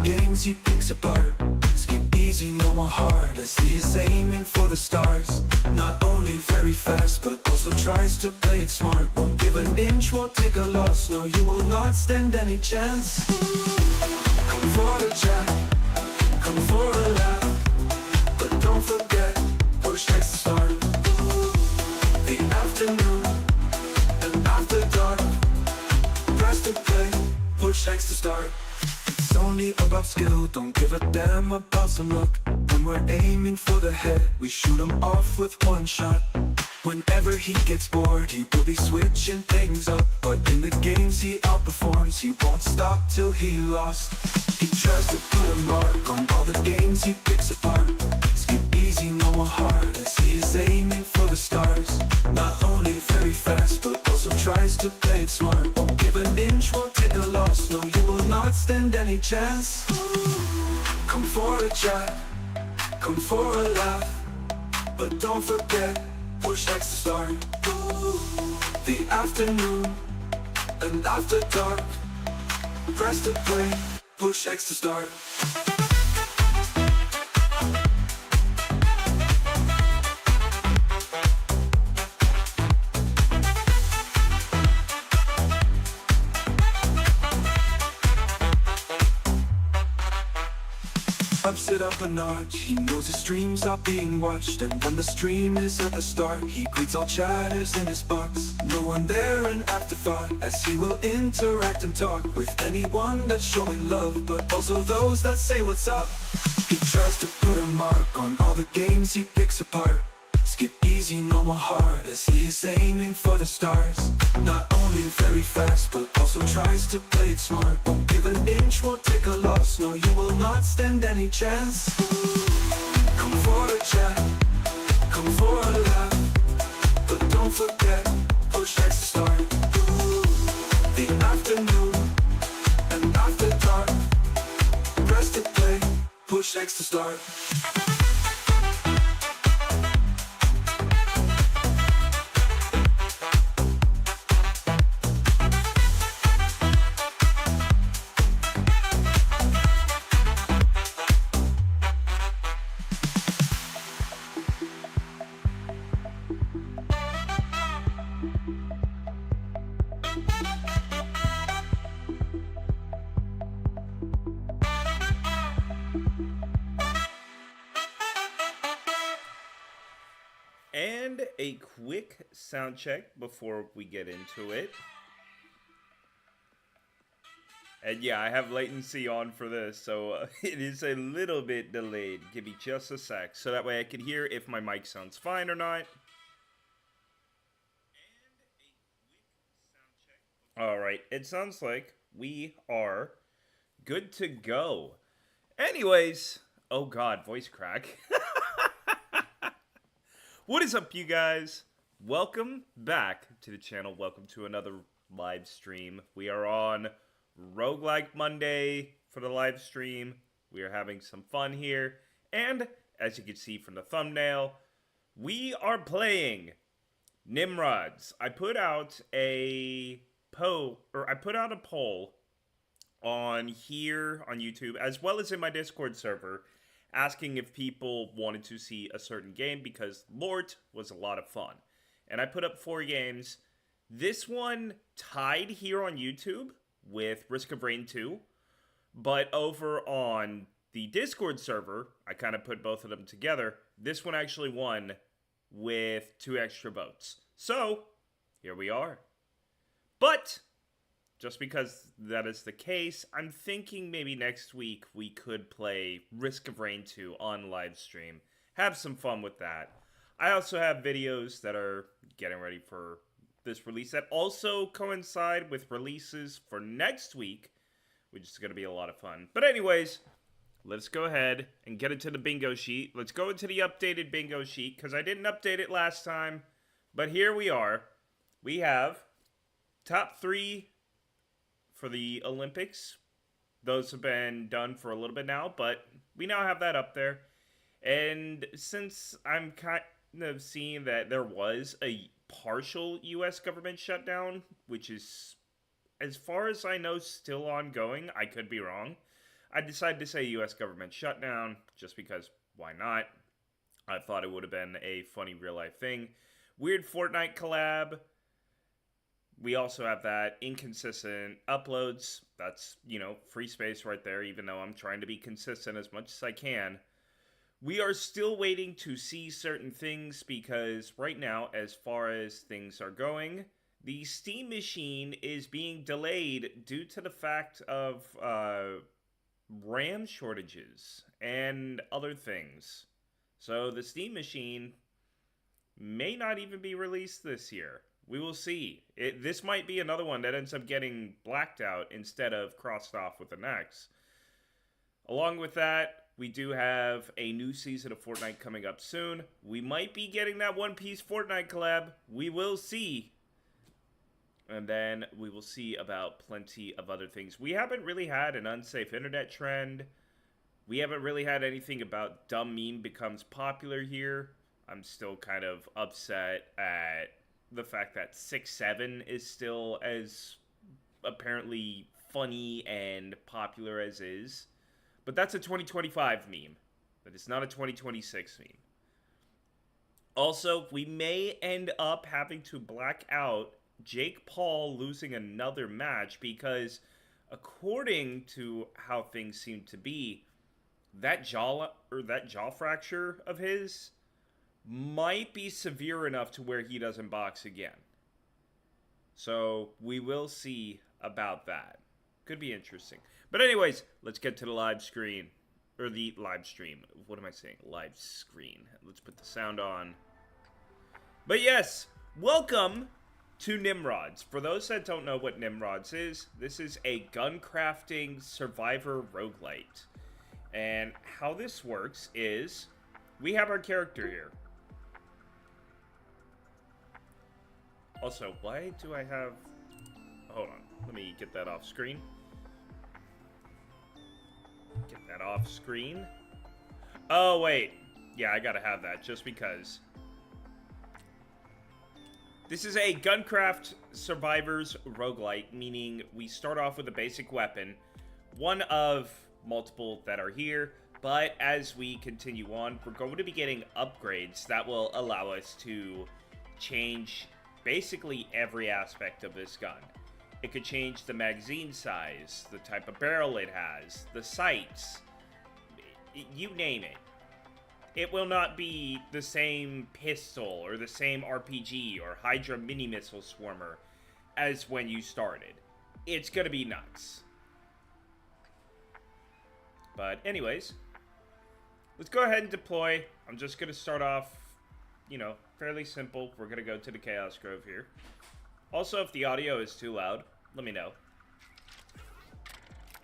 games he picks apart. Skip easy, no more hard, as he is aiming for the stars. Not only very fast, but also tries to play it smart. Won't give an inch, won't take a loss. No, you will not stand any chance. Come for the chat, come for a laugh, but don't forget, push X to start. The afternoon and after dark, press to play, push X to start. It's only about skill, don't give a damn about some luck. When we're aiming for the head, we shoot him off with one shot. Whenever he gets bored, he will be switching things up. But in the games he outperforms, he won't stop till he lost. He tries to put a mark on all the games he picks apart. Skip easy, no more hard, as he is aiming for the stars. Not only very fast, but also tries to play it smart. Won't give an inch, won't take a loss. No, you will not stand any chance. Come for a chat, come for a laugh, but don't forget, push X to start. The afternoon and after dark, press to play, push X to start. Ups it up a notch, he knows his streams are being watched. And when the stream is at the start, he greets all chatters in his box. No one there an afterthought, as he will interact and talk with anyone that's showing love, but also those that say what's up. He tries to put a mark on all the games he picks apart. Skip easy, no more hard, as he is aiming for the stars. Not only very fast, but also tries to play it smart. Won't give an inch, won't take a loss. No, you will not stand any chance. Come for a chat, come for a laugh, but don't forget, push X to start. The afternoon and after dark, press to play, push X to start. And a quick sound check before we get into it. And yeah, I have latency on for this, so it is a little bit delayed. Give me just a sec, so that way I can hear if my mic sounds fine or not. Alright, it sounds like we are good to go. Anyways, oh god, voice crack. What is up, you guys? Welcome back to the channel. Welcome to another live stream. We are on Roguelike Monday for the live stream. We are having some fun here. And as you can see from the thumbnail, we are playing Nimrods. I put out a poll on here on YouTube, as well as in my Discord server, asking if people wanted to see a certain game, because Lort was a lot of fun. And I put up 4 games. This one tied here on YouTube with Risk of Rain 2. But over on the Discord server, I kind of put both of them together. This one actually won with 2 extra votes. So, here we are. But just because that is the case, I'm thinking maybe next week we could play Risk of Rain 2 on live stream. Have some fun with that. I also have videos that are getting ready for this release that also coincide with releases for next week, which is going to be a lot of fun. But anyways, let's go ahead and get into the bingo sheet. Let's go into the updated bingo sheet, because I didn't update it last time. But here we are. We have top 3 for the Olympics. Those have been done for a little bit now, but we now have that up there. And since I'm kind of seeing that there was a partial U.S. government shutdown, which is, as far as I know, still ongoing, I could be wrong, I decided to say U.S. government shutdown just because why not? I thought it would have been a funny real-life thing. Weird Fortnite collab. We also have that. Inconsistent uploads. That's, you know, free space right there, even though I'm trying to be consistent as much as I can. We are still waiting to see certain things because right now, as far as things are going, the Steam machine is being delayed due to the fact of RAM shortages and other things. So the Steam machine may not even be released this year. We will see. This might be another one that ends up getting blacked out instead of crossed off with an X. Along with that, we do have a new season of Fortnite coming up soon. We might be getting that One Piece Fortnite collab. We will see. And then we will see about plenty of other things. We haven't really had an unsafe internet trend. We haven't really had anything about dumb meme becomes popular here. I'm still kind of upset at the fact that 6-7 is still as apparently funny and popular as is. But that's a 2025 meme. That is not a 2026 meme. Also, we may end up having to black out Jake Paul losing another match because according to how things seem to be, that jaw fracture of his might be severe enough to where he doesn't box again. So we will see about that. Could be interesting. But anyways, let's get to the live screen. Or the live stream. What am I saying? Live screen. Let's put the sound on. But yes, welcome to Nimrods. For those that don't know what Nimrods is, this is a gun crafting survivor roguelite. And how this works is, we have our character here. Also, why do I have... Hold on, let me get that off screen. Get that off screen. Oh, wait. Yeah, I gotta have that, just because. This is a Guncraft Survivors roguelite, meaning we start off with a basic weapon. One of multiple that are here, but as we continue on, we're going to be getting upgrades that will allow us to change basically every aspect of this gun. It could change the magazine size, the type of barrel it has, the sights, you name it. It will not be the same pistol or the same RPG or Hydra mini missile swarmer as when you started. It's gonna be nuts. But anyways, let's go ahead and deploy. I'm just gonna start off, you know, fairly simple. We're gonna go to the Chaos Grove here. Also, if the audio is too loud, let me know.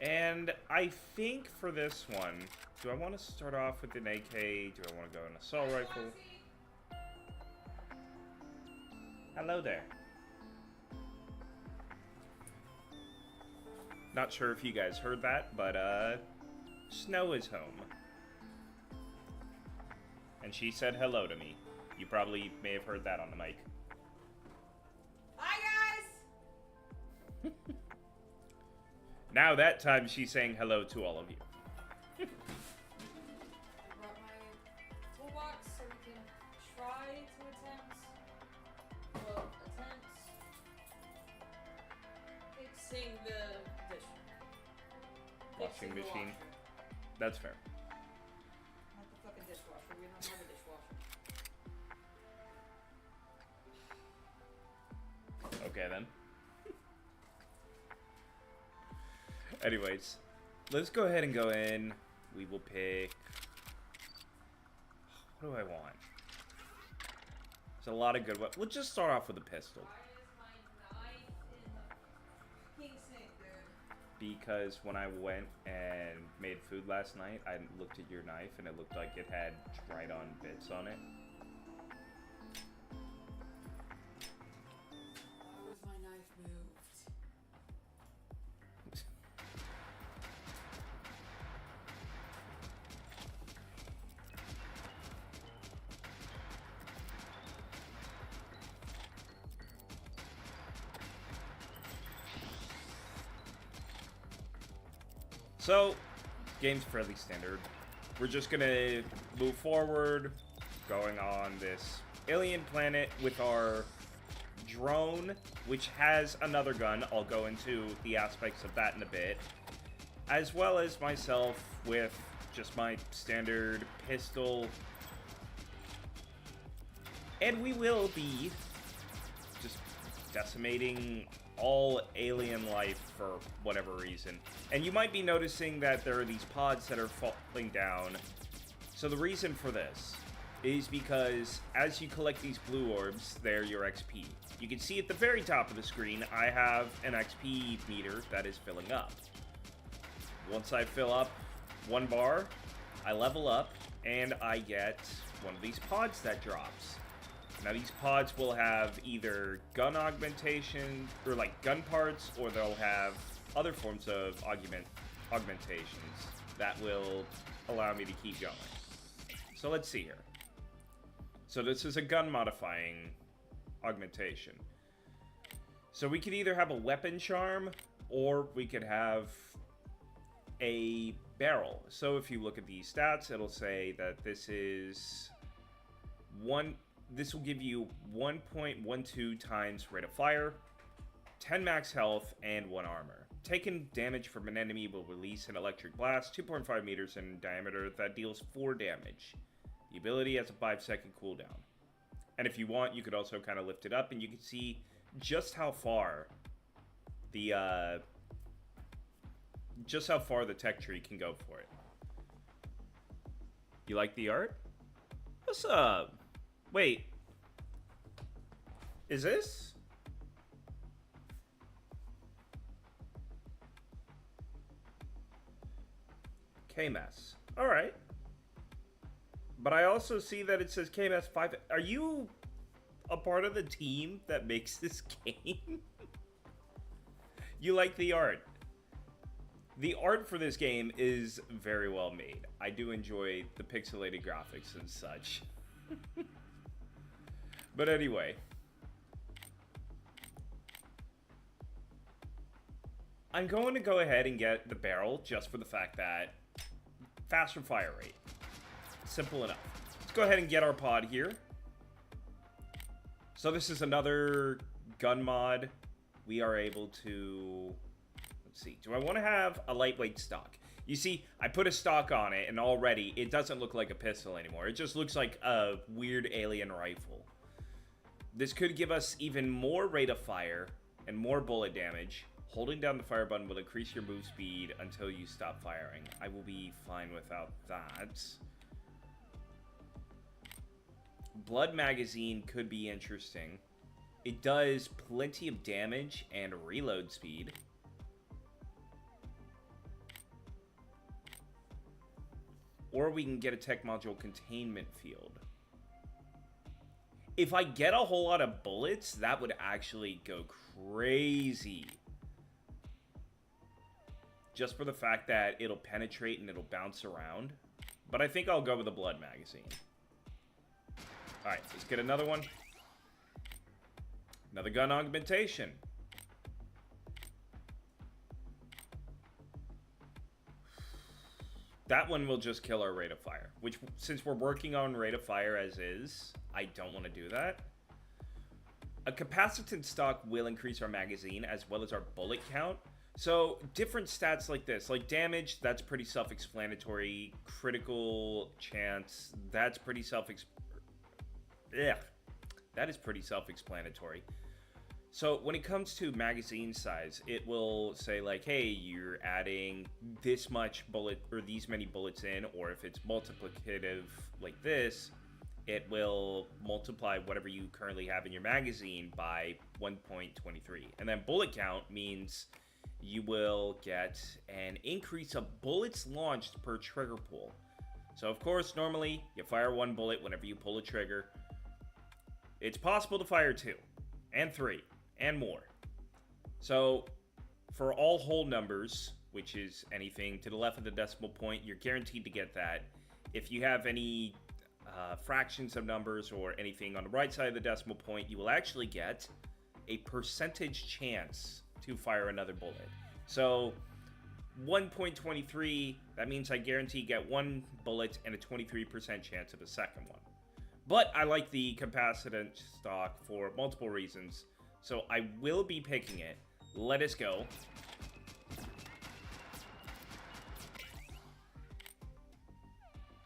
And I think for this one, do I want to start off with an AK? Do I want to go an assault rifle? Hello there. Not sure if you guys heard that, but Snow is home. And she said hello to me. You probably may have heard that on the mic. Now that time she's saying hello to all of you. I brought my toolbox so we can try to attempt fixing the dish. Washing Fixing the machine. washer. That's fair. Not the fucking dishwasher. We don't have a dishwasher. Okay then. Anyways, let's go ahead and go in. We will pick... What do I want? There's a lot of good ones. We'll just start off with a pistol. Why is my knife in the king sink, dude? Because when I went and made food last night, I looked at your knife and it looked like it had dried on bits on it. Why was my knife moved? So, game's fairly standard. We're just gonna move forward, going on this alien planet with our drone, which has another gun. I'll go into the aspects of that in a bit. As well as myself with just my standard pistol. And we will be just decimating all alien life for whatever reason. And you might be noticing that there are these pods that are falling down. So the reason for this is because as you collect these blue orbs, they're your XP. You can see at the very top of the screen, I have an XP meter that is filling up. Once I fill up 1 bar, I level up, and I get one of these pods that drops. Now these pods will have either gun augmentation, or like gun parts, or they'll have other forms of augmentations that will allow me to keep going. So let's see here. So this is a gun modifying augmentation. So we could either have a weapon charm, or we could have a barrel. So if you look at these stats, it'll say that this is this will give you 1.12 times rate of fire, 10 max health, and 1 armor. Taken damage from an enemy will release an electric blast 2.5 meters in diameter that deals 4 damage. The ability has a 5-second cooldown. And if you want, you could also kind of lift it up and you can see just how far the tech tree can go for it. You like the art? What's up? Wait. Is this? KMS. Alright. But I also see that it says KMS 5. Are you a part of the team that makes this game? You like the art. The art for this game is very well made. I do enjoy the pixelated graphics and such. But anyway. I'm going to go ahead and get the barrel just for the fact that faster fire rate. Simple enough. Let's go ahead and get our pod here. So this is another gun mod. We are able to... Let's see. Do I want to have a lightweight stock? You see, I put a stock on it, and already it doesn't look like a pistol anymore. It just looks like a weird alien rifle. This could give us even more rate of fire and more bullet damage. Holding down the fire button will increase your move speed until you stop firing. I will be fine without that. Blood magazine could be interesting. It does plenty of damage and reload speed. Or we can get a tech module containment field. If I get a whole lot of bullets, that would actually go crazy. Just for the fact that it'll penetrate and it'll bounce around. But I think I'll go with the blood magazine. Alright, let's get another one. Another gun augmentation. That one will just kill our rate of fire. Which, since we're working on rate of fire as is, I don't want to do that. A capacitance stock will increase our magazine as well as our bullet count. So, different stats like this. Like damage, that's pretty self-explanatory. Critical chance, that's pretty that is pretty self-explanatory. So when it comes to magazine size, it will say like, hey, you're adding this much bullet or these many bullets in, or if it's multiplicative like this, it will multiply whatever you currently have in your magazine by 1.23. And then bullet count means you will get an increase of bullets launched per trigger pull. So of course, normally you fire 1 bullet whenever you pull a trigger. It's possible to fire 2 and 3 and more. So for all whole numbers, which is anything to the left of the decimal point, you're guaranteed to get that. If you have any fractions of numbers or anything on the right side of the decimal point, you will actually get a percentage chance to fire another bullet. So 1.23, that means I guarantee get 1 bullet and a 23% chance of a second one. But I like the capacitance stock for multiple reasons, so I will be picking it. Let us go.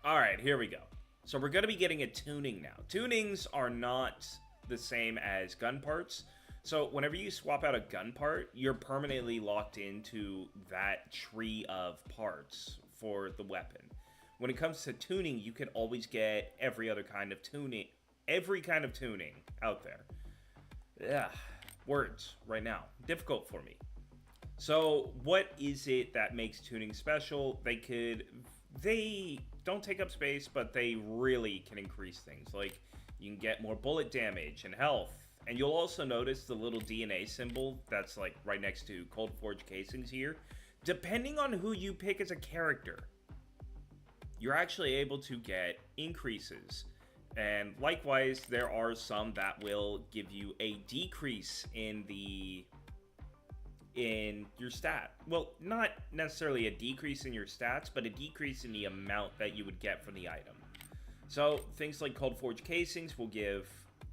Alright, here we go. So we're going to be getting a tuning now. Tunings are not the same as gun parts. So whenever you swap out a gun part, you're permanently locked into that tree of parts for the weapon. When it comes to tuning, you can always get every kind of tuning out there. Ugh, words right now. Difficult for me. So what is it that makes tuning special? They don't take up space, but they really can increase things. Like, you can get more bullet damage and health. And you'll also notice the little DNA symbol that's like right next to Cold Forge casings here. Depending on who you pick as a character, you're actually able to get increases. And likewise, there are some that will give you a decrease in your stat. Well, not necessarily a decrease in your stats, but a decrease in the amount that you would get from the item. So things like Cold Forge casings will give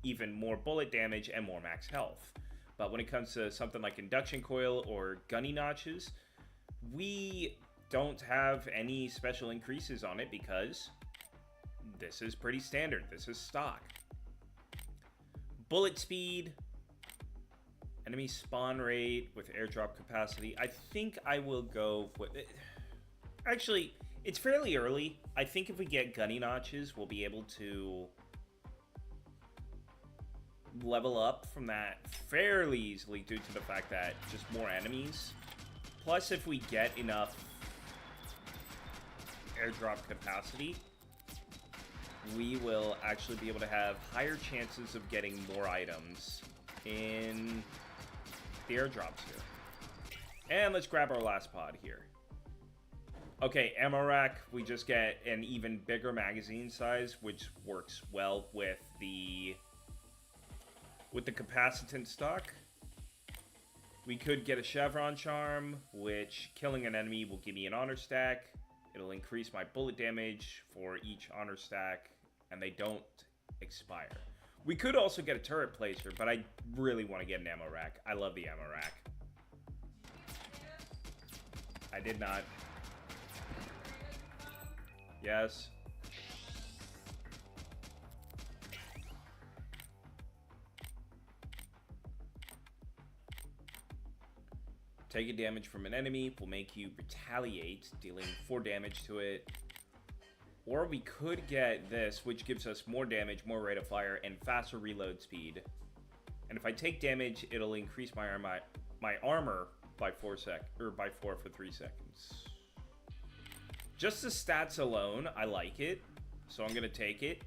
even more bullet damage and more max health. But when it comes to something like induction coil or gunny notches, we don't have any special increases on it because this is pretty standard. This is stock. Bullet speed, enemy spawn rate with airdrop capacity. I think I will go with it. Actually, it's fairly early. I think if we get gunny notches, we'll be able to level up from that fairly easily due to the fact that just more enemies. Plus, if we get enough airdrop capacity, we will actually be able to have higher chances of getting more items in the airdrops here. And let's grab our last pod here. Okay, ammo rack, we just get an even bigger magazine size, which works well with the capacitance stock. We could get a chevron charm, which killing an enemy will give me an honor stack. It'll increase my bullet damage for each honor stack, and they don't expire. We could also get a turret placer, but I really want to get an ammo rack. I love the ammo rack. I did not. Yes. Taking damage from an enemy will make you retaliate, dealing 4 damage to it. Or we could get this, which gives us more damage, more rate of fire, and faster reload speed. And if I take damage, it'll increase my armor by 4 for 3 seconds. Just the stats alone, I like it, so I'm gonna take it.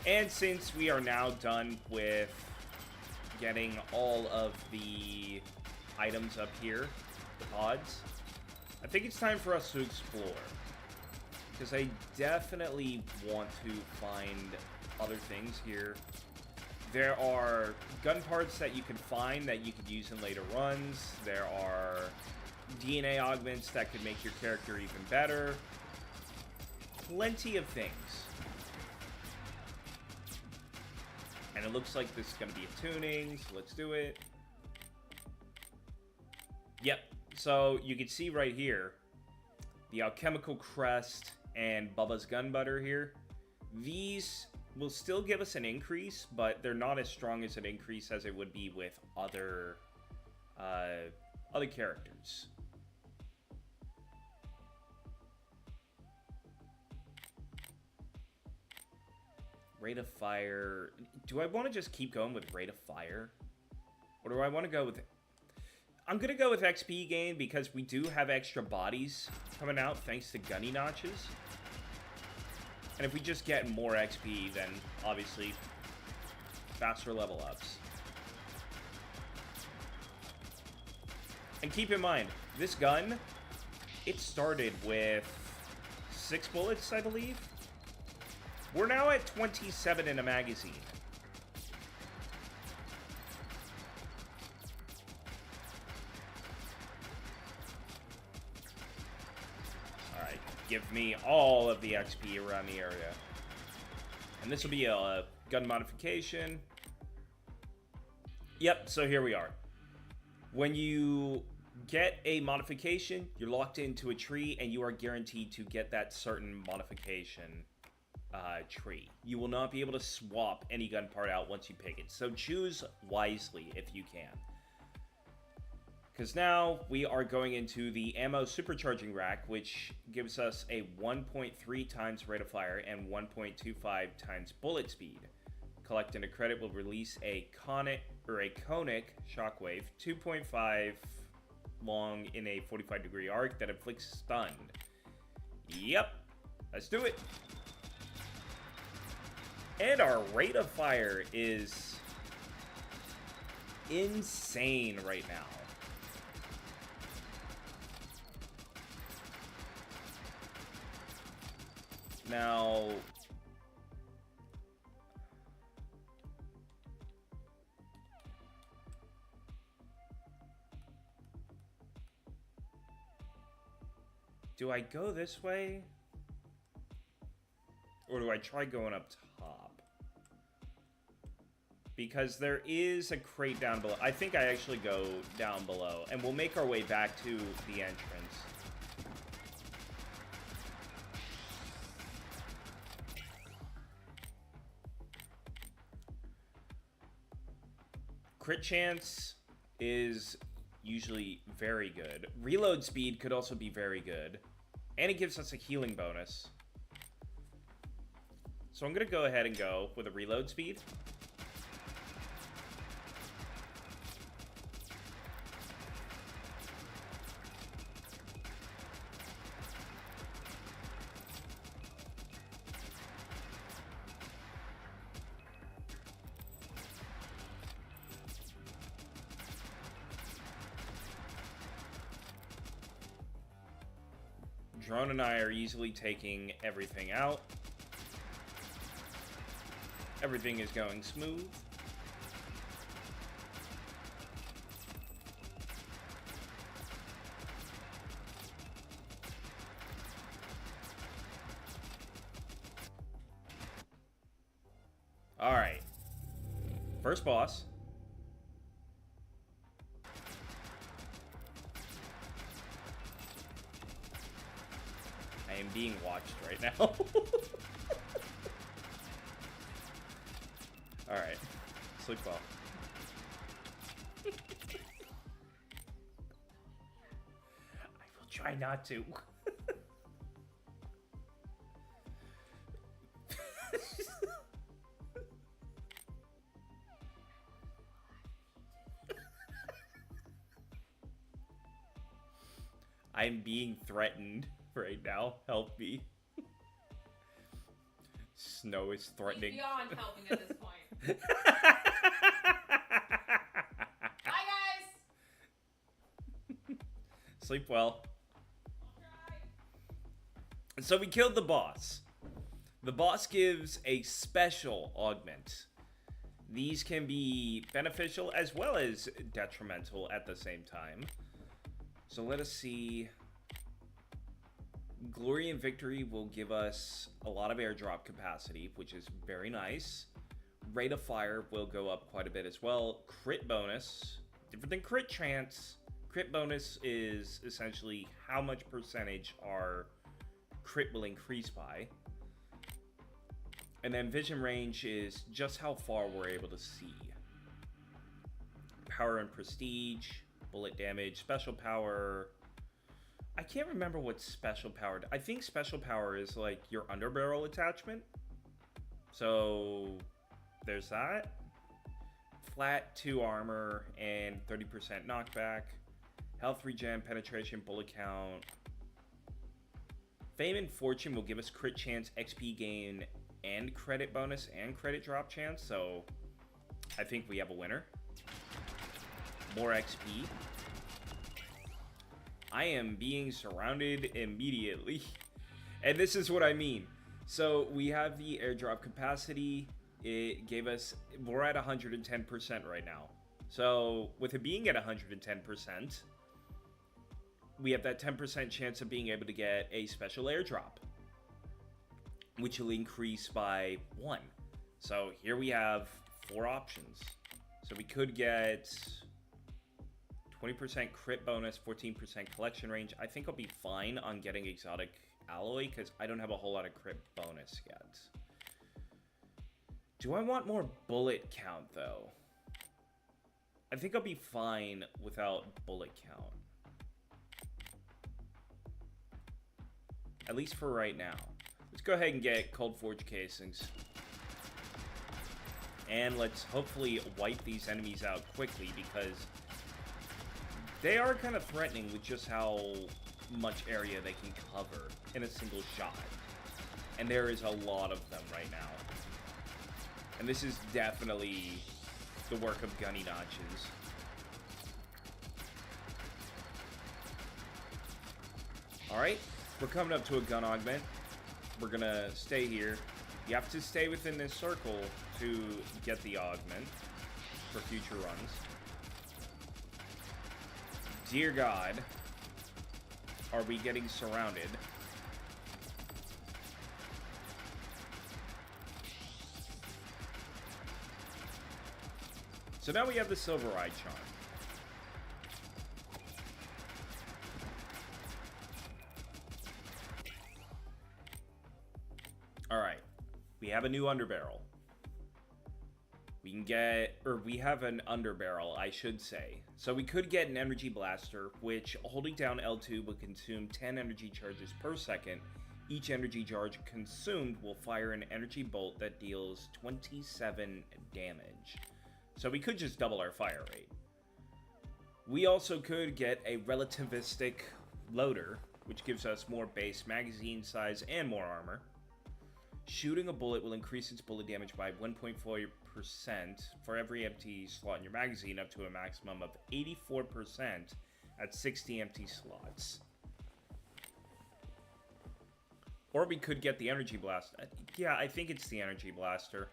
And since we are now done with getting all of the items up here, the pods, I think it's time for us to explore. Because I definitely want to find other things here. There are gun parts that you can find that you could use in later runs. There are DNA augments that could make your character even better. Plenty of things. And it looks like this is going to be a tuning, so let's do it. Yep, so you can see right here, the alchemical crest and Bubba's gun butter here. These will still give us an increase, but they're not as strong as an increase as it would be with other characters. Rate of fire. Do I want to just keep going with rate of fire? Or do I want to go with... I'm going to go with XP gain because we do have extra bodies coming out thanks to gunny notches. And if we just get more XP, then obviously faster level ups. And keep in mind, this gun, it started with 6 bullets, I believe. We're now at 27 in a magazine. give me all of the XP around the area. And this will be a gun modification. Yep, so here we are. When you get a modification, you're locked into a tree, and you are guaranteed to get that certain modification tree. You will not be able to swap any gun part out once you pick it, so choose wisely if you can. Because now we are going into the ammo supercharging rack, which gives us a 1.3 times rate of fire and 1.25 times bullet speed. Collecting a credit will release a conic shockwave, 2.5 long in a 45-degree arc that inflicts stun. Yep, let's do it. And our rate of fire is insane right now. Now, do I go this way? Or do I try going up top? Because there is a crate down below. I think I actually go down below. And we'll make our way back to the entrance. Crit chance is usually very good. Reload speed could also be very good. And it gives us a healing bonus. So I'm going to go ahead and go with a reload speed. Drone and I are easily taking everything out. Everything is going smooth. All right. First boss. I am being watched right now. Alright. Sleep well. I will try not to. I'm being threatened right now. Help me. Snow is threatening. He's beyond helping at this point. Bye, guys! Sleep well. So we killed the boss. The boss gives a special augment. These can be beneficial as well as detrimental at the same time. So let us see. Glory and Victory will give us a lot of airdrop capacity, which is very nice. Rate of fire will go up quite a bit as well. Crit bonus, different than crit chance. Crit bonus is essentially how much percentage our crit will increase by. And then vision range is just how far we're able to see. Power and prestige, bullet damage, special power. I can't remember what special power. I think special power is like your underbarrel attachment. So there's that. Flat 2 armor and 30% knockback. Health regen, penetration, bullet count. Fame and Fortune will give us crit chance, XP gain, and credit bonus and credit drop chance. So I think we have a winner. More XP. I am being surrounded immediately. And this is what I mean. So we have the airdrop capacity. It gave us, we're at 110% right now. So with it being at 110%, we have that 10% chance of being able to get a special airdrop, which will increase by 1. So here we have 4 options. So we could get 20% crit bonus, 14% collection range. I think I'll be fine on getting exotic alloy because I don't have a whole lot of crit bonus yet. Do I want more bullet count though? I think I'll be fine without bullet count. At least for right now. Let's go ahead and get Cold Forge casings. And let's hopefully wipe these enemies out quickly because they are kind of threatening with just how much area they can cover in a single shot. And there is a lot of them right now. And this is definitely the work of Gunny Notches. Alright, we're coming up to a gun augment. We're gonna stay here. You have to stay within this circle to get the augment for future runs. Dear God, are we getting surrounded? So now we have the Silver Eye Charm. Alright, we have a new underbarrel. We can get, or we have an underbarrel, I should say. So we could get an energy blaster, which holding down L2 will consume 10 energy charges per second. Each energy charge consumed will fire an energy bolt that deals 27 damage. So we could just double our fire rate. We also could get a relativistic loader, which gives us more base magazine size and more armor. Shooting a bullet will increase its bullet damage by 1.4% for every empty slot in your magazine, up to a maximum of 84% at 60 empty slots. Or we could get the energy blaster. Yeah, I think it's the energy blaster.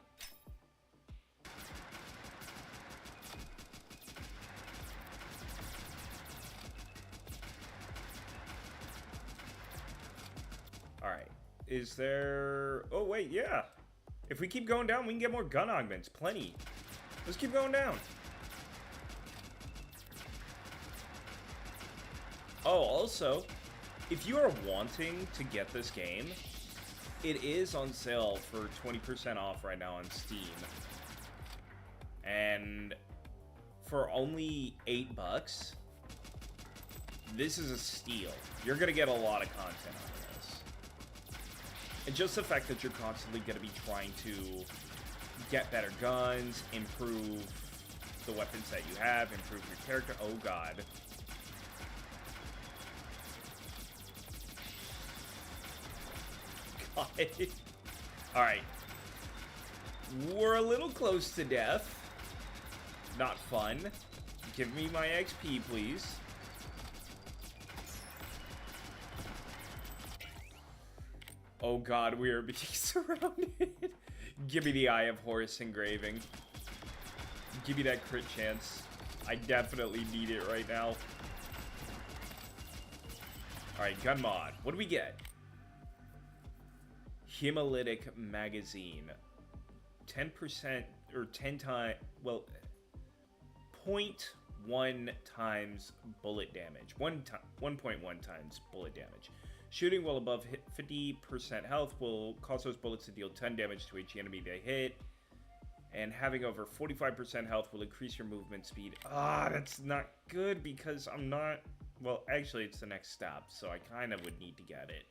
Alright. Is there... Oh, wait, yeah. If we keep going down, we can get more gun augments. Plenty. Let's keep going down. Oh, also, if you are wanting to get this game, it is on sale for 20% off right now on Steam. And for only $8, this is a steal. You're going to get a lot of content on this. And just the fact that you're constantly going to be trying to get better guns, improve the weapons that you have, improve your character. Oh, God. God. Alright. We're a little close to death. Not fun. Give me my XP, please. Oh God, we are being surrounded. Give me the Eye of Horus engraving. Give me that crit chance. I definitely need it right now. Alright, gun mod. What do we get? Hemolytic magazine. 10% or 10 times, well, 0.1 times bullet damage. 1.1 times bullet damage. Shooting while above 50% health will cause those bullets to deal 10 damage to each enemy they hit. And having over 45% health will increase your movement speed. Ah, that's not good because I'm not... Well, actually, it's the next step, so I kind of would need to get it.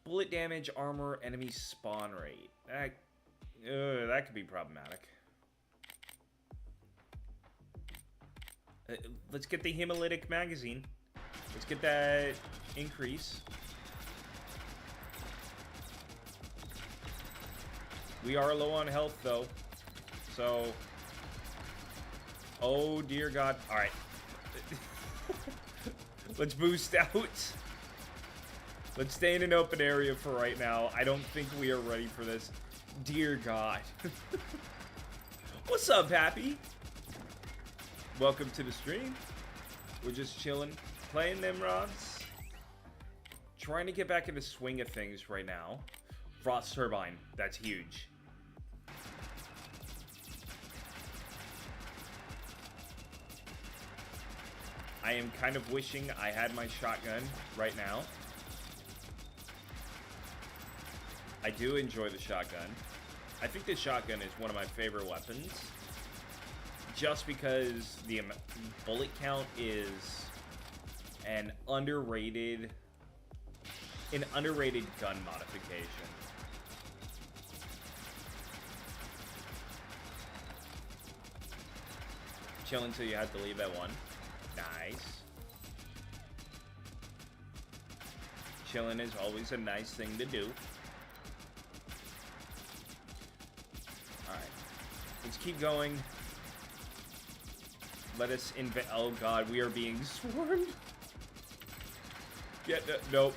Bullet damage, armor, enemy spawn rate. That could be problematic. Let's get the hemolytic magazine. Let's get that increase. We are low on health, though. So... Oh, dear God. Alright. Let's boost out. Let's stay in an open area for right now. I don't think we are ready for this. Dear God. What's up, Happy? Welcome to the stream. We're just chilling. Playing Nimrods. Trying to get back in the swing of things right now. Frost Turbine. That's huge. I am kind of wishing I had my shotgun right now. I do enjoy the shotgun. I think the shotgun is one of my favorite weapons. Just because the bullet count is an underrated gun modification. Chill until you have to leave at 1. Nice. Chilling is always a nice thing to do. Alright. Let's keep going. Let us invent. Oh god, we are being swarmed. Get nope.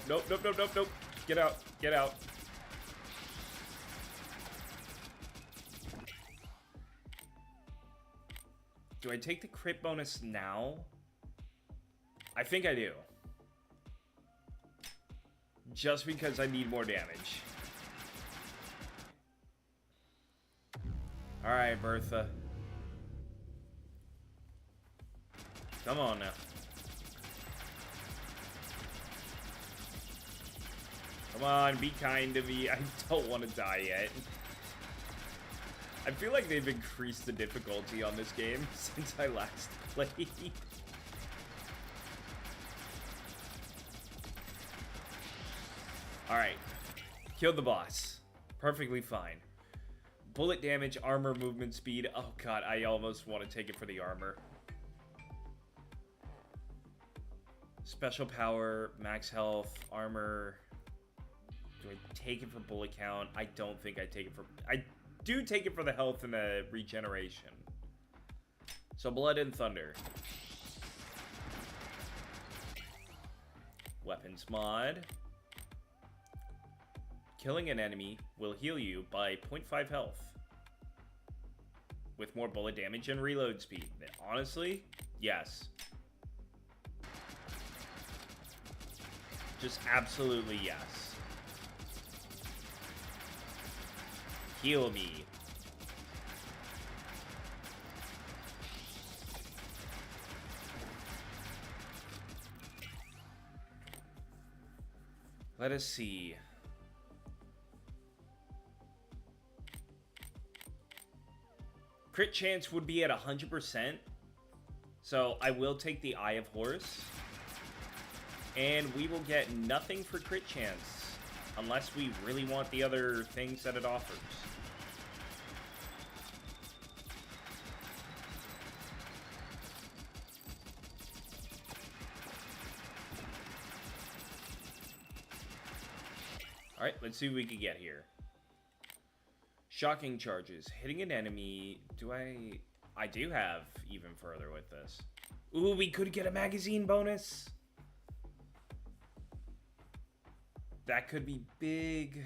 Get out. Get out. Do I take the crit bonus now? I think I do. Just because I need more damage. Alright, Bertha. Come on now. Come on, be kind to me. I don't want to die yet. I feel like they've increased the difficulty on this game since I last played. Alright. Killed the boss. Perfectly fine. Bullet damage, armor, movement speed. Oh god, I almost want to take it for the armor. Special power, max health, armor. Do I take it for bullet count? I don't think I take it for... I do take it for the health and the regeneration. So blood and thunder. Weapons mod. Killing an enemy will heal you by 0.5 health. With more bullet damage and reload speed. Honestly, yes. Just absolutely yes. Heal me. Let us see. Crit chance would be at 100%. So I will take the Eye of Horus. And we will get nothing for crit chance. Unless we really want the other things that it offers. Alright, let's see what we can get here. Shocking charges. Hitting an enemy. I do have even further with this. Ooh, we could get a magazine bonus. That could be big.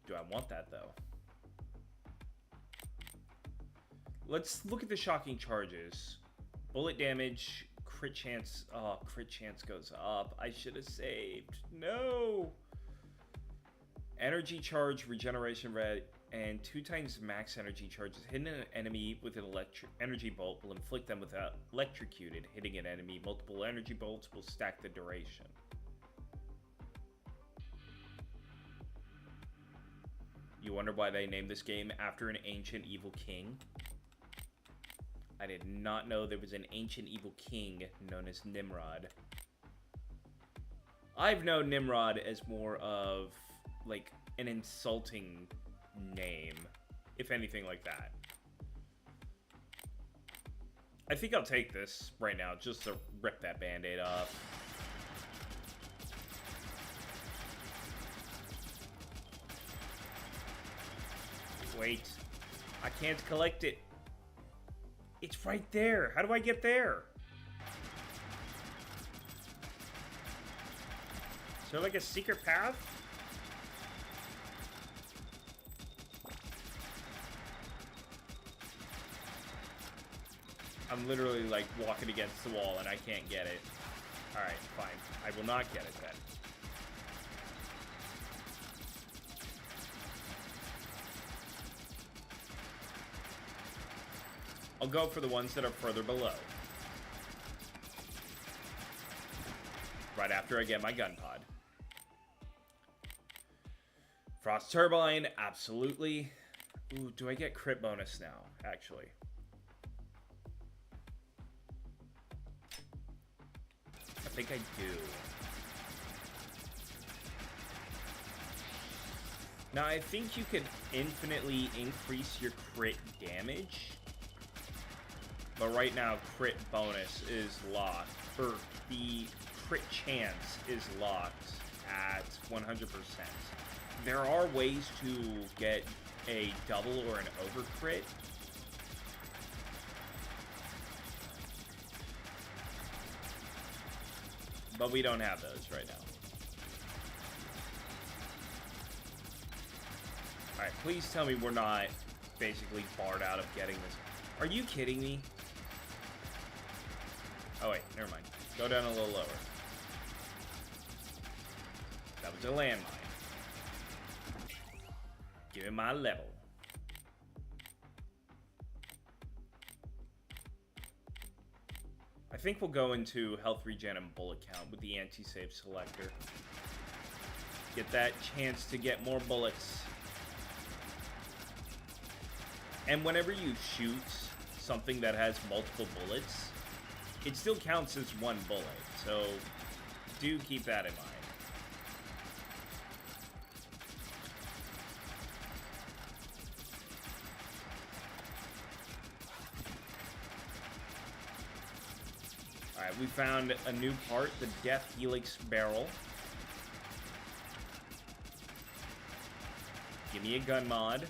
Do I want that, though? Let's look at the shocking charges. Bullet damage, crit chance. Oh, crit chance goes up. I should have saved. No! Energy charge, regeneration red, and 2 times max energy charges. Hitting an enemy with an energy bolt will inflict them with electrocuted. Hitting an enemy, multiple energy bolts will stack the duration. You wonder why they named this game after an ancient evil king? I did not know there was an ancient evil king known as Nimrod. I've known Nimrod as more of, like, an insulting name, if anything like that. I think I'll take this right now just to rip that band-aid off. Wait, I can't collect it. It's right there. How do I get there? Is there like a secret path? I'm literally like walking against the wall and I can't get it. Alright, fine. I will not get it then. I'll go for the ones that are further below. Right after I get my gun pod. Frost Turbine, absolutely. Ooh, do I get crit bonus now, actually? I think I do. Now, I think you could infinitely increase your crit damage. But right now, crit bonus is locked. Or the crit chance is locked at 100%. There are ways to get a double or an over crit. But we don't have those right now. Alright, please tell me we're not basically barred out of getting this. Are you kidding me? Oh wait, never mind. Go down a little lower. That was a landmine. Give me my level. I think we'll go into health regen and bullet count with the anti-save selector. Get that chance to get more bullets. And whenever you shoot something that has multiple bullets, it still counts as one bullet, so do keep that in mind. Alright, we found a new part, the Death Helix Barrel. Give me a gun mod.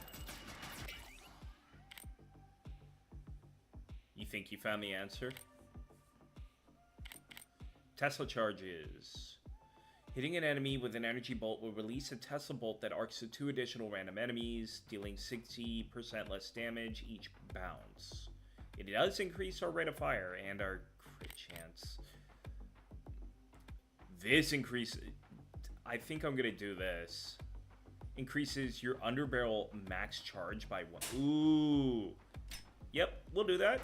You think you found the answer? Tesla charges. Hitting an enemy with an energy bolt will release a Tesla bolt that arcs to 2 additional random enemies, dealing 60% less damage each bounce. It does increase our rate of fire and our crit chance. This increases... I think I'm gonna do this. Increases your underbarrel max charge by 1. Ooh. Yep, we'll do that.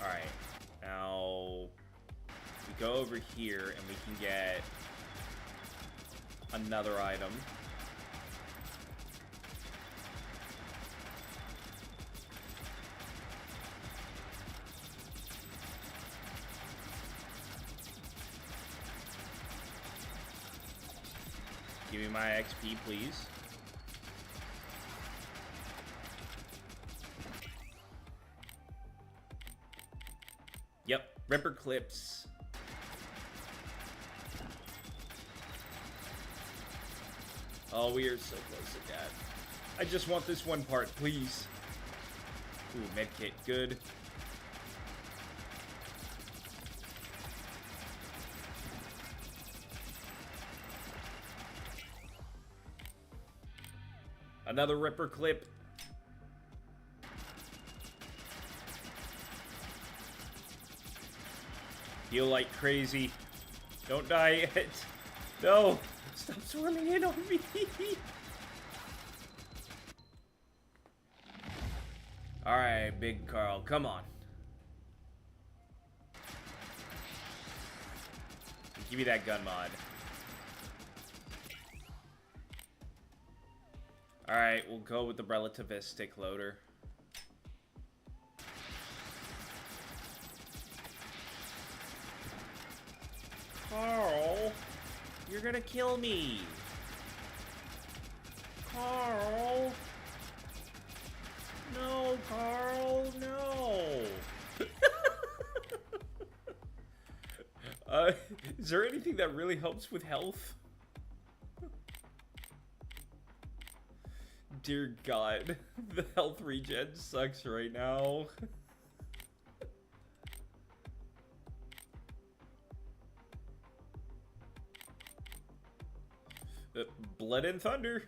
Alright, now we go over here and we can get another item. Give me my XP, please. Yep, Ripper clips. Oh, we are so close to that. I just want this one part, please. Ooh, medkit, good. Another Ripper clip. Heal like crazy. Don't die yet. No! Stop swimming in on me! Alright, Big Carl, come on. Give me that gun mod. Alright, we'll go with the relativistic loader. Carl, you're gonna kill me. Carl. No, Carl, no. Is there anything that really helps with health? Dear God, the health regen sucks right now. Blood and Thunder.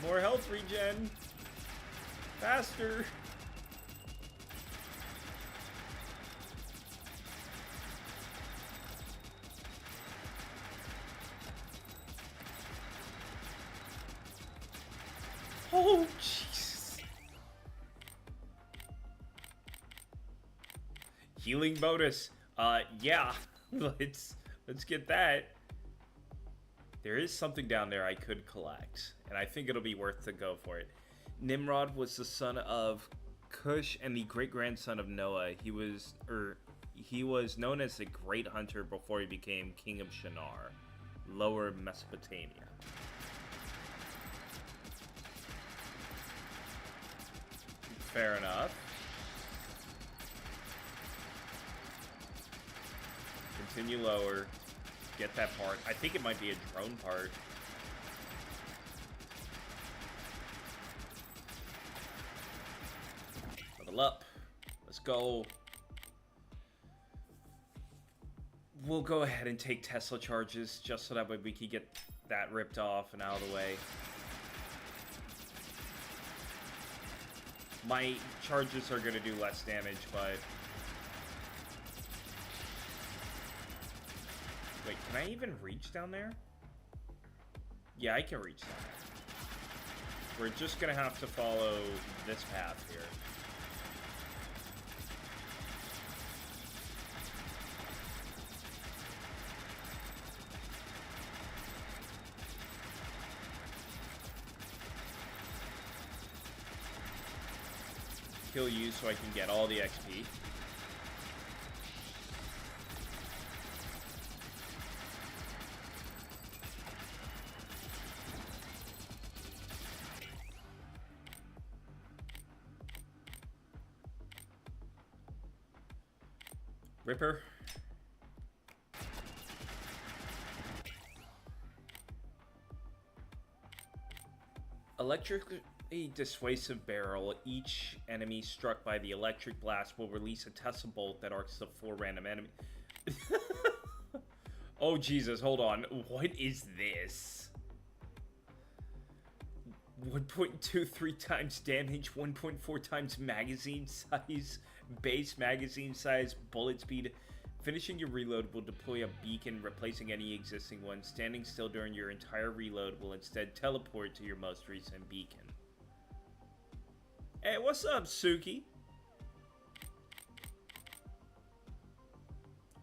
More health regen. Faster. Oh, Jesus. Healing bonus. Yeah. Let's get that. There is something down there I could collect, and I think it'll be worth to go for it. Nimrod was the son of Cush and the great-grandson of Noah. He was known as the Great Hunter before he became King of Shinar, Lower Mesopotamia. Fair enough. Continue lower. Get that part. I think it might be a drone part. Level up. Let's go. We'll go ahead and take Tesla charges just so that way we can get that ripped off and out of the way. My charges are going to do less damage, but... Wait, can I even reach down there? Yeah, I can reach down there. We're just going to have to follow this path here. Kill you so I can get all the XP. Ripper. Electrically dissuasive barrel. Each enemy struck by the electric blast will release a Tesla bolt that arcs the 4 random enemies. Oh Jesus, hold on. What is this? 1.23 times damage, 1.4 times magazine size, base magazine size, bullet speed. Finishing your reload will deploy a beacon, replacing any existing one. Standing still during your entire reload will instead teleport to your most recent beacon. Hey, what's up, Suki?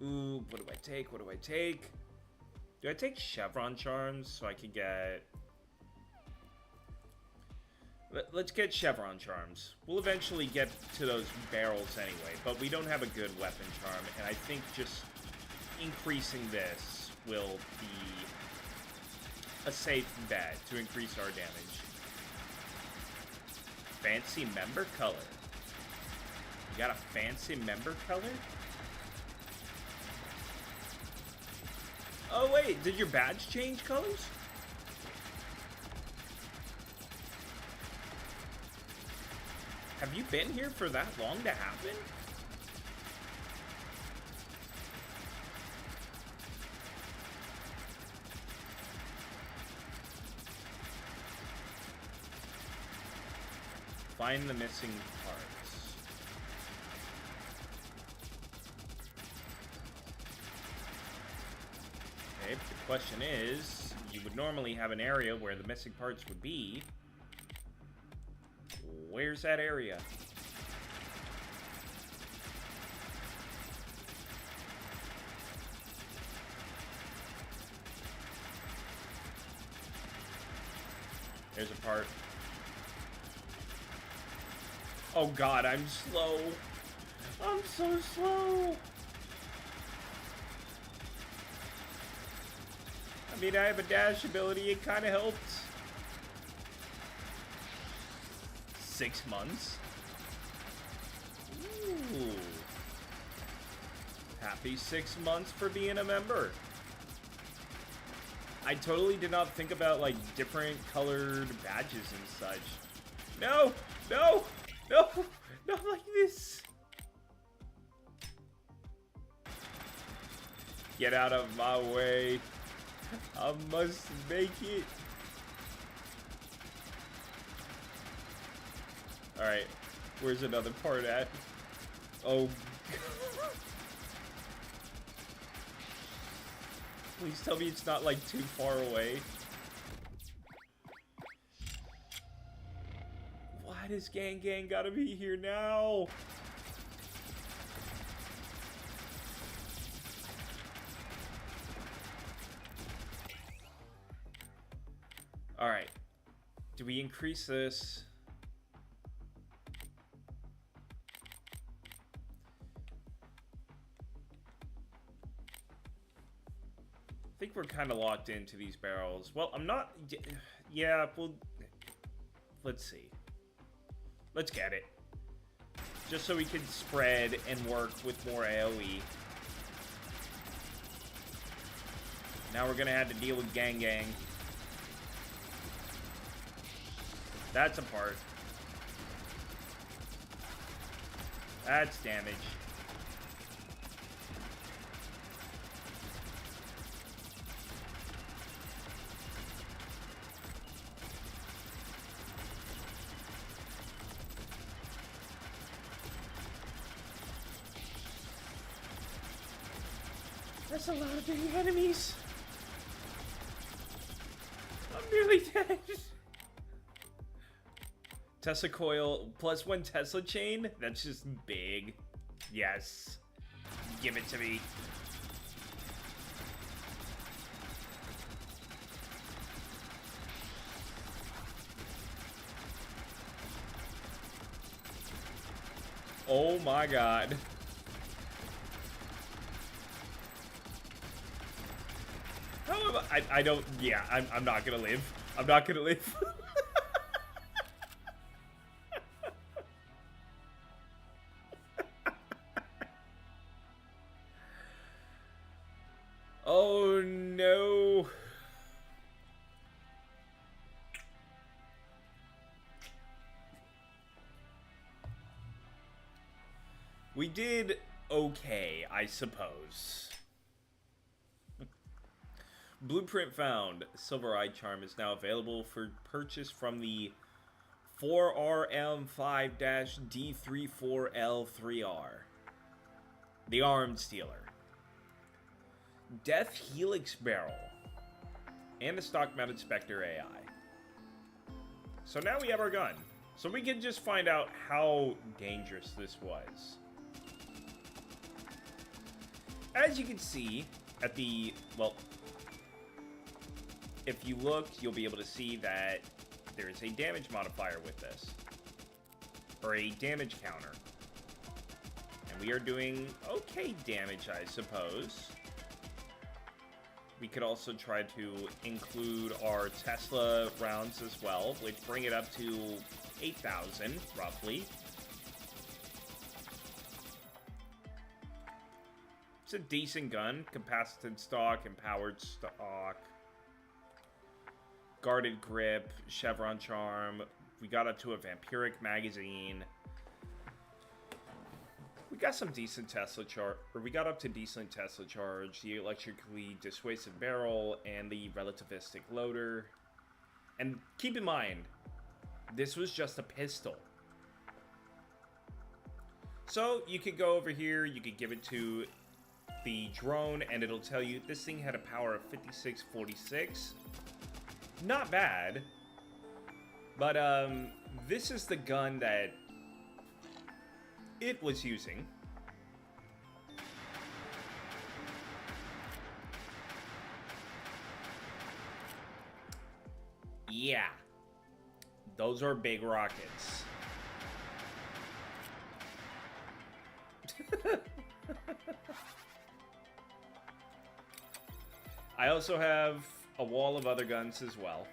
Ooh, what do I take? What do I take? Do I take Chevron Charms so I can get... Let's get Chevron Charms. We'll eventually get to those barrels anyway, but we don't have a good weapon charm, and I think just increasing this will be a safe bet to increase our damage. Fancy member color. You got a fancy member color? Oh wait, did your badge change colors? Have you been here for that long to happen? Find the missing parts. Okay, the question is, you would normally have an area where the missing parts would be. Where's that area? There's a part. Oh god, I'm slow. I'm so slow. I mean, I have a dash ability. It kind of helped. 6 months. Ooh. Happy 6 months for being a member. I totally did not think about, like, different colored badges and such. No! No! No! Not like this! Get out of my way. I must make it. Alright, where's another part at? Oh. Please tell me it's not, like, too far away. Why does Gang gotta be here now? Alright. Do we increase this? I think we're kind of locked into these barrels. Well, I'm not... Yeah, well... Let's see. Let's get it. Just so we can spread and work with more AoE. Now we're gonna have to deal with Gang. That's a part. That's damage. That's a lot of big enemies. I'm nearly dead. Tesla coil plus 1 Tesla chain? That's just big. Yes. Give it to me. Oh my god. How am I don't, yeah, I'm not gonna live. I'm not gonna live. Oh no. We did okay, I suppose. Blueprint found. Silver Eye Charm is now available for purchase from the 4RM5-D34L3R. The Armed Stealer. Death Helix Barrel. And a stock-mounted Spectre AI. So now we have our gun. So we can just find out how dangerous this was. As you can see at the, well, if you look, you'll be able to see that there is a damage modifier with this. Or a damage counter. And we are doing okay damage, I suppose. We could also try to include our Tesla rounds as well, which bring it up to 8,000, roughly. It's a decent gun. Capacitant stock, empowered stock, guarded grip, chevron charm. We got up to a vampiric magazine. We got some decent Tesla charge, or we got up to decent Tesla charge, the electrically dissuasive barrel, and the relativistic loader. And keep in mind, this was just a pistol. So you could go over here, you could give it to the drone, and it'll tell you this thing had a power of 5646. Not bad. But this is the gun that it was using. Yeah. Those are big rockets. I also have a wall of other guns as well.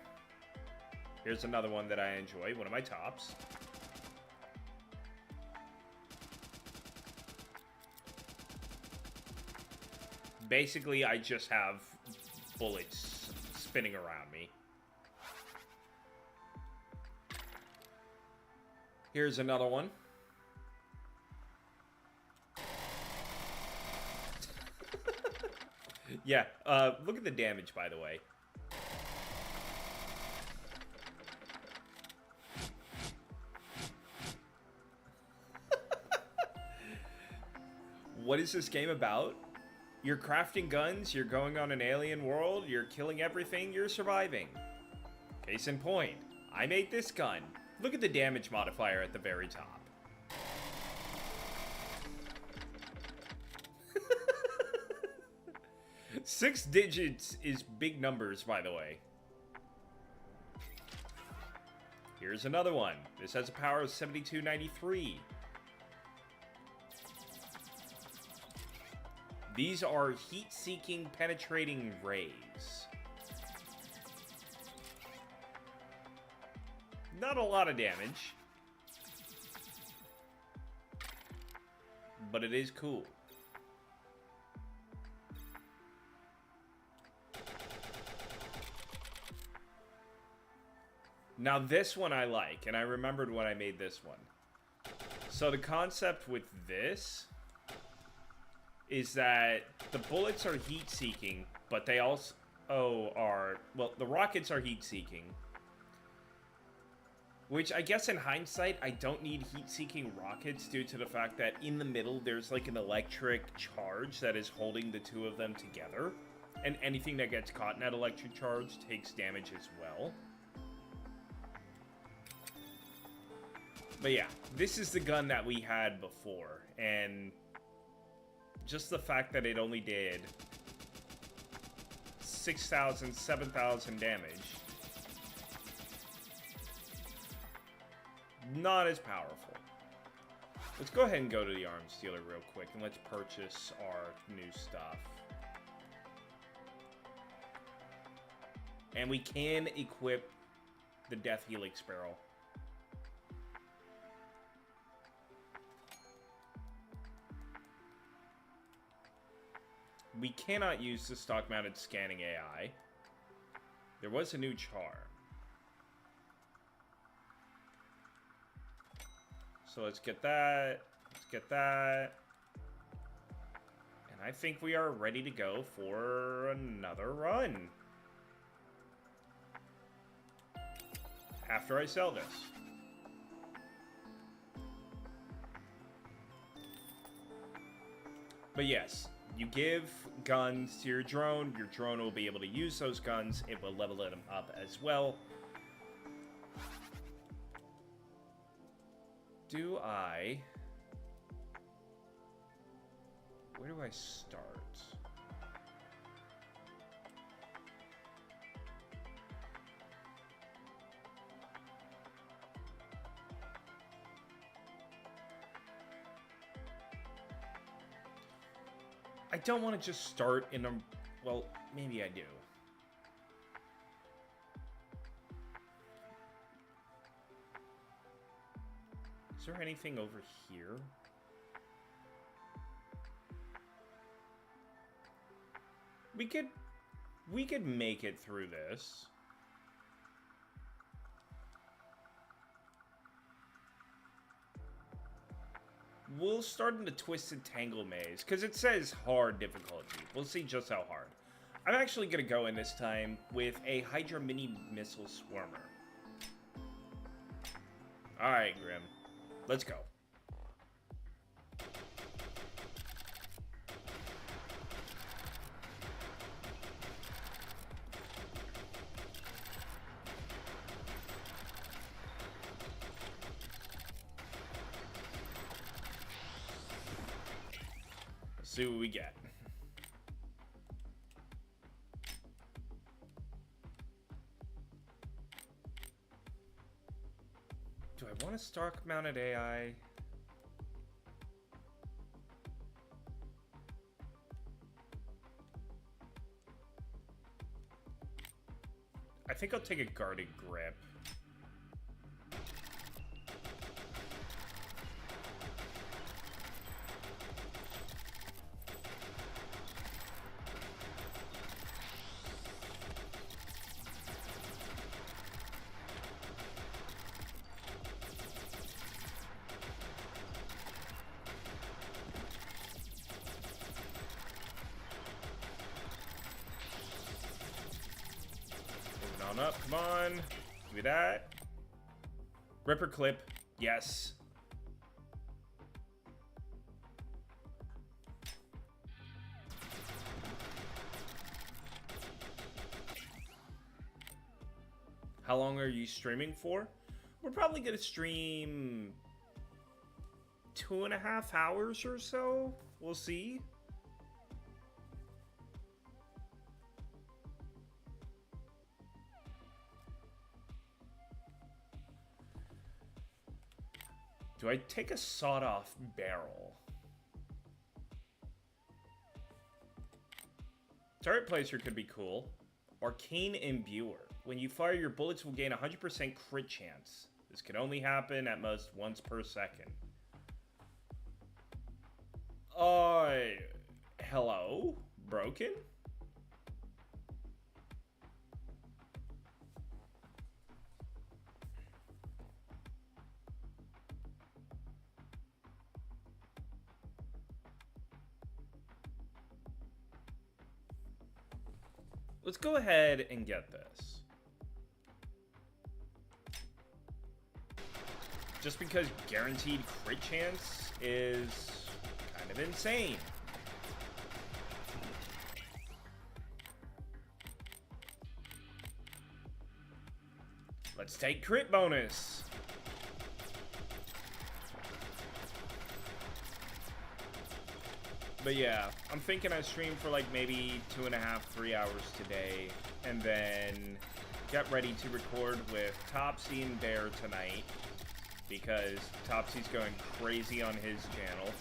Here's another one that I enjoy, one of my tops. Basically, I just have bullets spinning around me. Here's another one. Yeah, look at the damage, by the way. what is this game about? You're crafting guns, you're going on an alien world, you're killing everything, you're surviving. Case in point, I made this gun. Look at the damage modifier at the very top. Six digits is big numbers, by the way. Here's another one. This has a power of 7293. These are heat-seeking, penetrating rays. Not a lot of damage. But it is cool. Now this one I like, and I remembered when I made this one. So the concept with this is that the bullets are heat-seeking, but they also are... Well, the rockets are heat-seeking. Which, I guess in hindsight, I don't need heat-seeking rockets due to the fact that in the middle there's like an electric charge that is holding the two of them together. And anything that gets caught in that electric charge takes damage as well. But yeah, this is the gun that we had before, and just the fact that it only did 6,000, 7,000 damage, not as powerful. Let's go ahead and go to the arms dealer real quick, and let's purchase our new stuff. And we can equip the Death Helix barrel. We cannot use the stock-mounted scanning AI. There was a new charm. So let's get that. Let's get that. And I think we are ready to go for another run. After I sell this. But yes. You give guns to your drone will be able to use those guns, it will level them up as well. Where do I start? I don't want to just start in a... Well, maybe I do. Is there anything over here? We could make it through this. We'll start in the Twisted Tangle Maze, because it says hard difficulty. We'll see just how hard. I'm actually going to go in this time with a Hydra Mini Missile Swarmer. Alright, Grim. Let's go. See what we get. Do I want a stock-mounted AI? I think I'll take a guarded grip. Up, come on. Give me that. Ripper clip. Yes. How long are you streaming for? We're probably gonna stream 2.5 hours or so. We'll see. Do I take a sawed-off barrel? Turret placer could be cool. Arcane imbuer. When you fire, your bullets will gain 100% crit chance. This can only happen at most once per second. Hello? Broken? Let's go ahead and get this. Just because guaranteed crit chance is kind of insane. Let's take crit bonus. But yeah, I'm thinking I stream for like maybe 2.5, 3 hours today, and then get ready to record with Topsy and Bear tonight, because Topsy's going crazy on his channel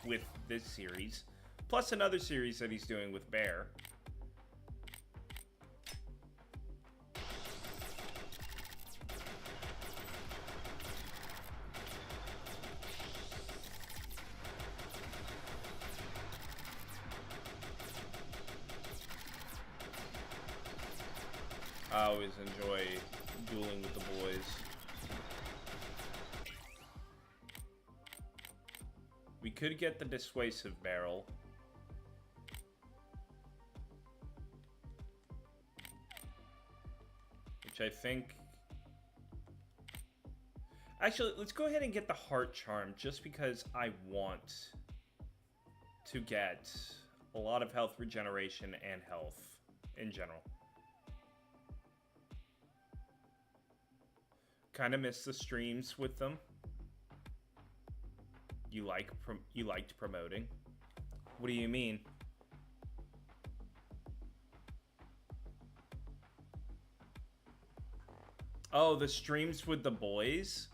with this series, plus another series that he's doing with Bear. I always enjoy dueling with the boys. We could get the dissuasive barrel. Which I think... Actually, let's go ahead and get the heart charm, just because I want to get a lot of health regeneration and health in general. Kind of miss the streams with them. You liked promoting. What do you mean? Oh, the streams with the boys?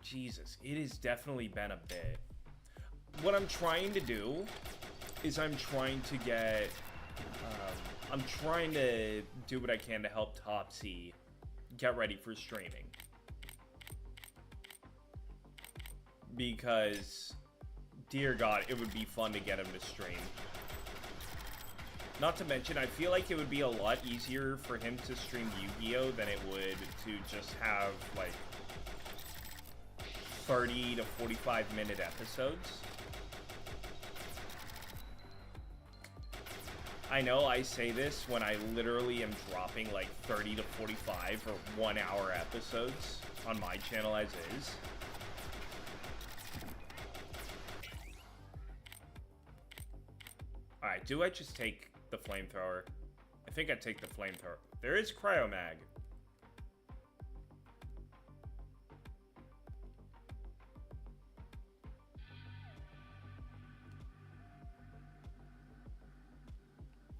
Jesus, it has definitely been a bit. What I'm trying to do is I'm trying to get... I'm trying to do what I can to help Topsy get ready for streaming. Because, dear God, it would be fun to get him to stream. Not to mention, I feel like it would be a lot easier for him to stream Yu-Gi-Oh! Than it would to just have, like, 30 to 45 minute episodes. I know I say this when I literally am dropping like 30 to 45 or 1 hour episodes on my channel as is. Alright, do I just take the flamethrower? I think I take the flamethrower. There is Cryomag.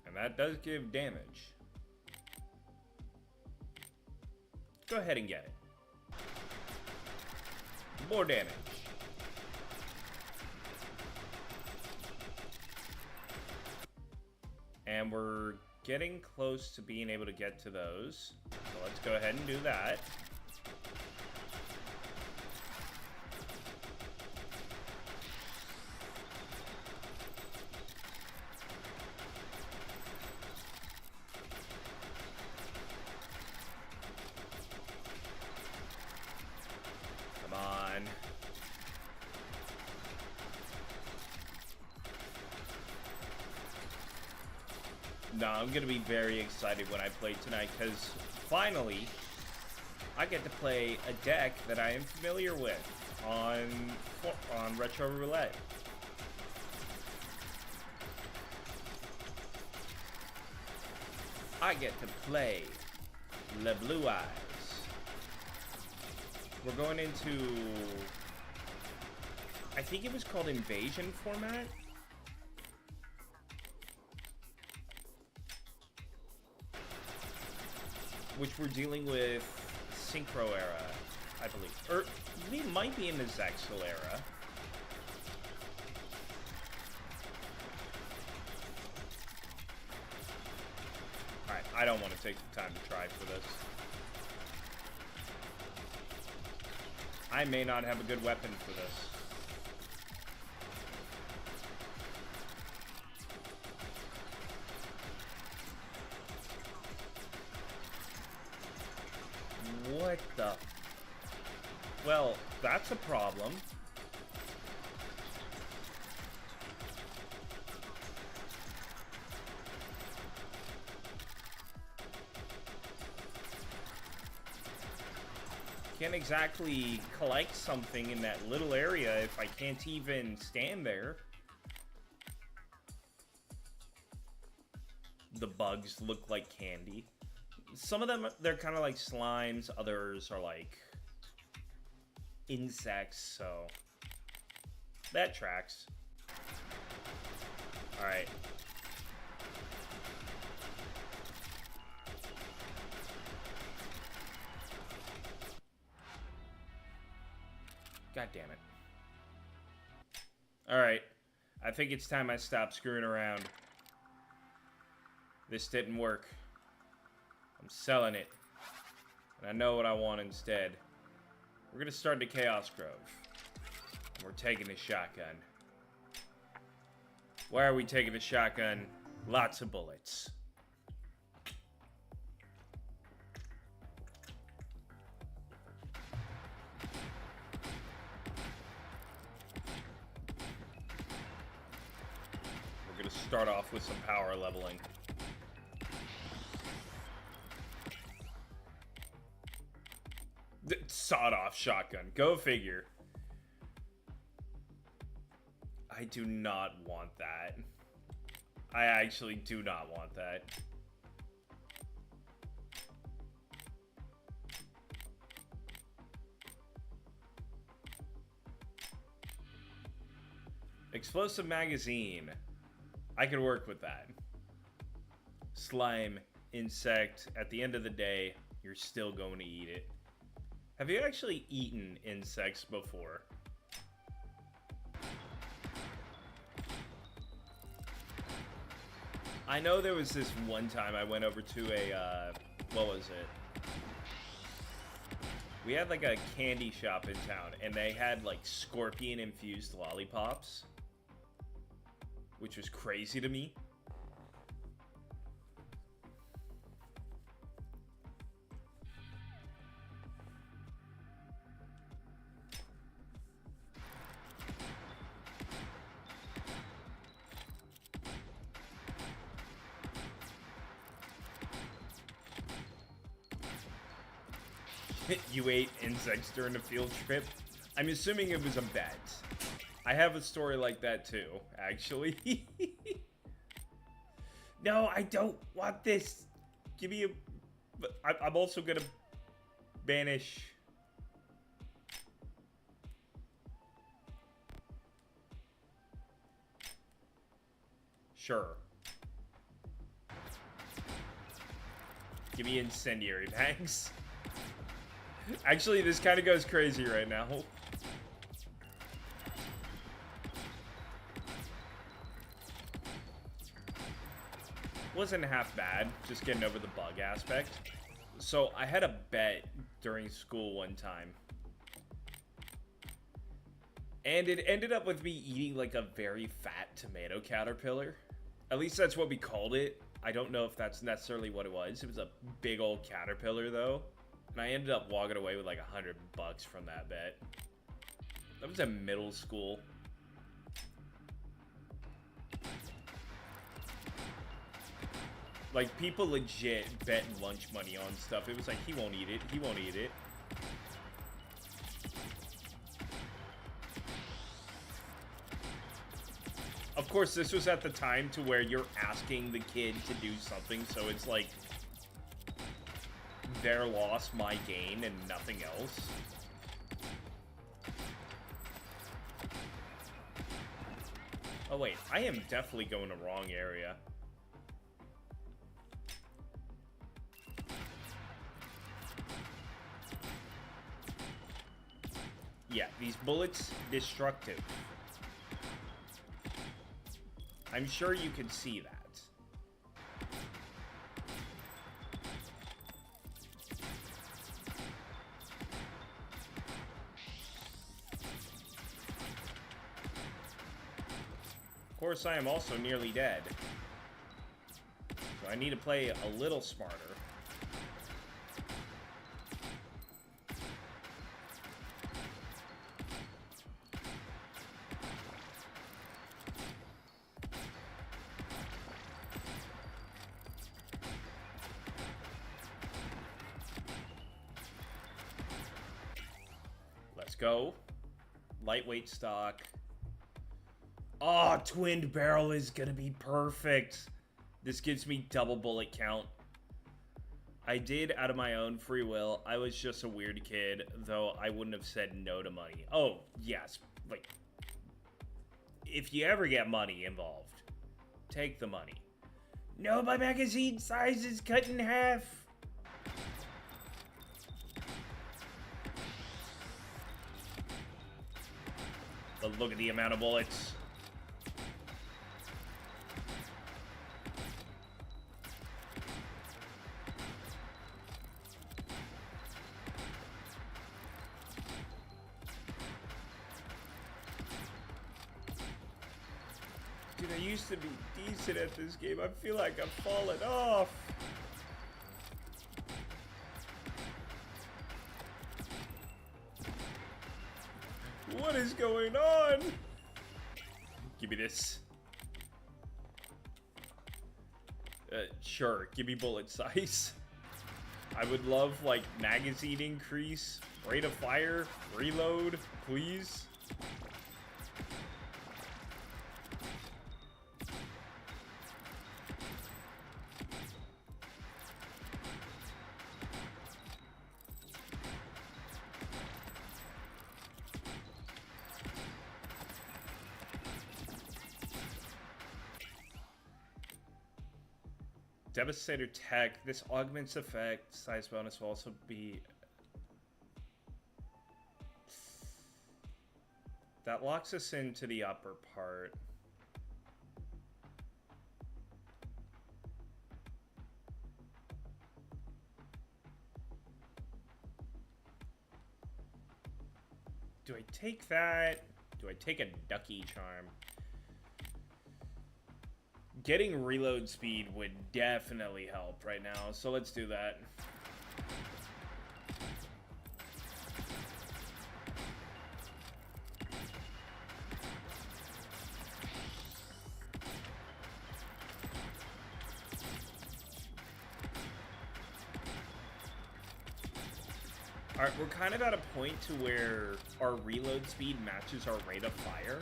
And that does give damage. Go ahead and get it. More damage. And we're getting close to being able to get to those. So let's go ahead and do that. Come on. No, I'm gonna be very excited when I play tonight, because finally I get to play a deck that I am familiar with on Retro Roulette. I get to play Le Blue Eyes. We're going into, I think it was called Invasion format. Which we're dealing with Synchro era, I believe. Or we might be in the Zexal era. Alright, I don't want to take the time to try for this. I may not have a good weapon for this. What the? Well, that's a problem. Can't exactly collect something in that little area if I can't even stand there. The bugs look like candy. Some of them, they're kind of like slimes. Others are like insects, so that tracks. All right. God damn it. All right. I think it's time I stop screwing around. This didn't work. I'm selling it. And I know what I want instead. We're gonna start the Chaos Grove. And we're taking a shotgun. Why are we taking a shotgun? Lots of bullets. We're gonna start off with some power leveling. Sawed-off shotgun. Go figure. I do not want that. I actually do not want that. Explosive magazine. I could work with that. Slime, insect. At the end of the day, you're still going to eat it. Have you actually eaten insects before? I know there was this one time I went over to a, what was it? We had like a candy shop in town, and they had like scorpion-infused lollipops. Which was crazy to me. You ate insects during a field trip? I'm assuming it was a bet. I have a story like that too, actually. No, I don't want this. Give me a... I'm also gonna banish... Sure. Give me incendiary bags. Actually, this kind of goes crazy right now. Wasn't half bad, just getting over the bug aspect. So I had a bet during school one time. And it ended up with me eating like a very fat tomato caterpillar. At least that's what we called it. I don't know if that's necessarily what it was. It was a big old caterpillar though. And I ended up walking away with like $100 from that bet. That was in middle school. Like, people legit betting lunch money on stuff. It was like, he won't eat it. He won't eat it. Of course, this was at the time to where you're asking the kid to do something. So it's like their loss, my gain, and nothing else. Oh wait, I am definitely going the wrong area. Yeah, these bullets, destructive. I'm sure you can see that. Of course, I am also nearly dead. So I need to play a little smarter. Let's go. Lightweight stock. Oh, twinned barrel is gonna be perfect. This gives me double bullet count. I did out of my own free will. I was just a weird kid, though I wouldn't have said no to money. Oh, yes. Like, if you ever get money involved, take the money. No, my magazine size is cut in half. But look at the amount of bullets. Dude, I used to be decent at this game. I feel like I've fallen off. What is going on? Give me this. Sure, give me bullet size. I would love, like, magazine increase, rate of fire, reload, please. Devastator tech. This augments effect. Size bonus will also be... That locks us into the upper part. Do I take that? Do I take a ducky charm? Getting reload speed would definitely help right now, so let's do that. Alright, we're kind of at a point to where our reload speed matches our rate of fire.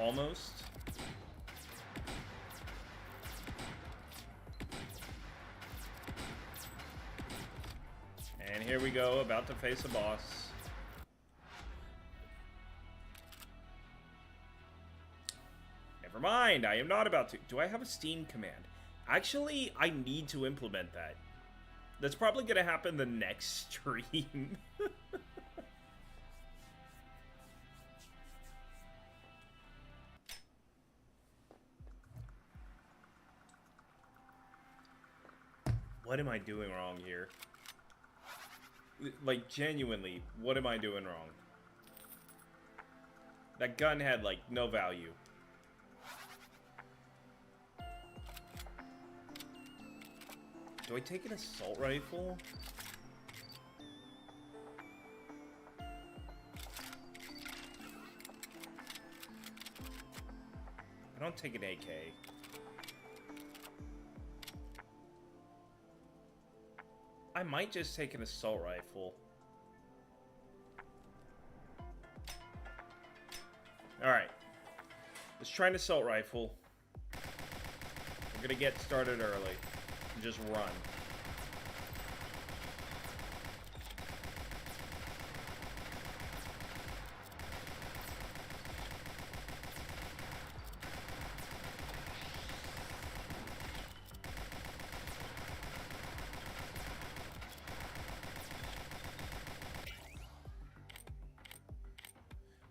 Almost. And here we go, about to face a boss. Never mind, I am not about to. Do I have a Steam command? Actually, I need to implement that. That's probably going to happen the next stream. What am I doing wrong here? Like, genuinely, what am I doing wrong? That gun had, like, no value. Do I take an assault rifle? I don't take an AK. I might just take an assault rifle. Alright. Let's try an assault rifle. We're gonna get started early. and just run.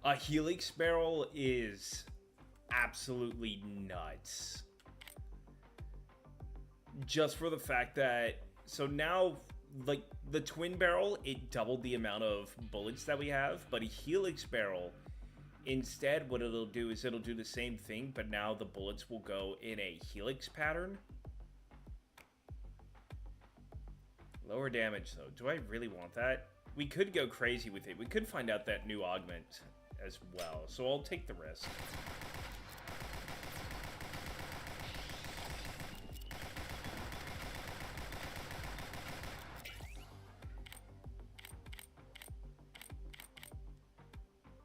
A Helix barrel is absolutely nuts. Just for the fact that, so now, like, the twin barrel, it doubled the amount of bullets that we have, but a Helix barrel, instead, what it'll do is it'll do the same thing, but now the bullets will go in a helix pattern. Lower damage, though. Do I really want that? We could go crazy with it. We could find out that new augment as well, so I'll take the risk.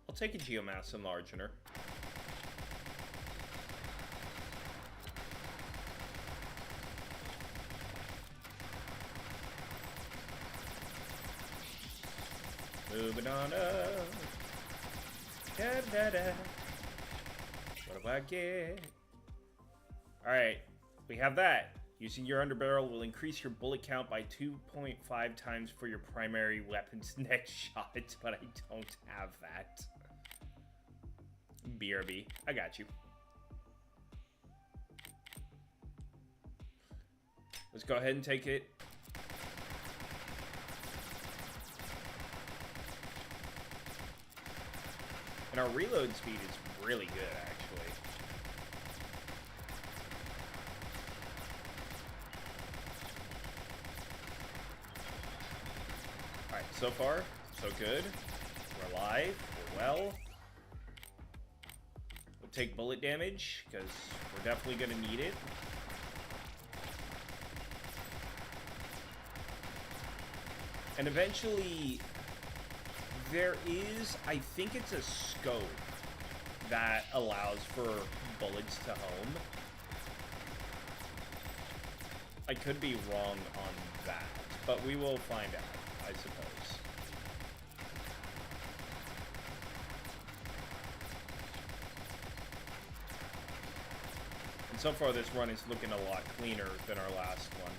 I'll take a geomass enlargener. Moving on up. Da, da, da. What do I get? Alright, we have that. Using your underbarrel will increase your bullet count by 2.5 times for your primary weapon's next shot, but I don't have that. BRB, I got you. Let's go ahead and take it. And our reload speed is really good, actually. Alright, so far, so good. We're alive, we're well. We'll take bullet damage, because we're definitely going to need it. And eventually, there is, I think it's a scope that allows for bullets to home. I could be wrong on that, but we will find out, I suppose. And so far this run is looking a lot cleaner than our last one.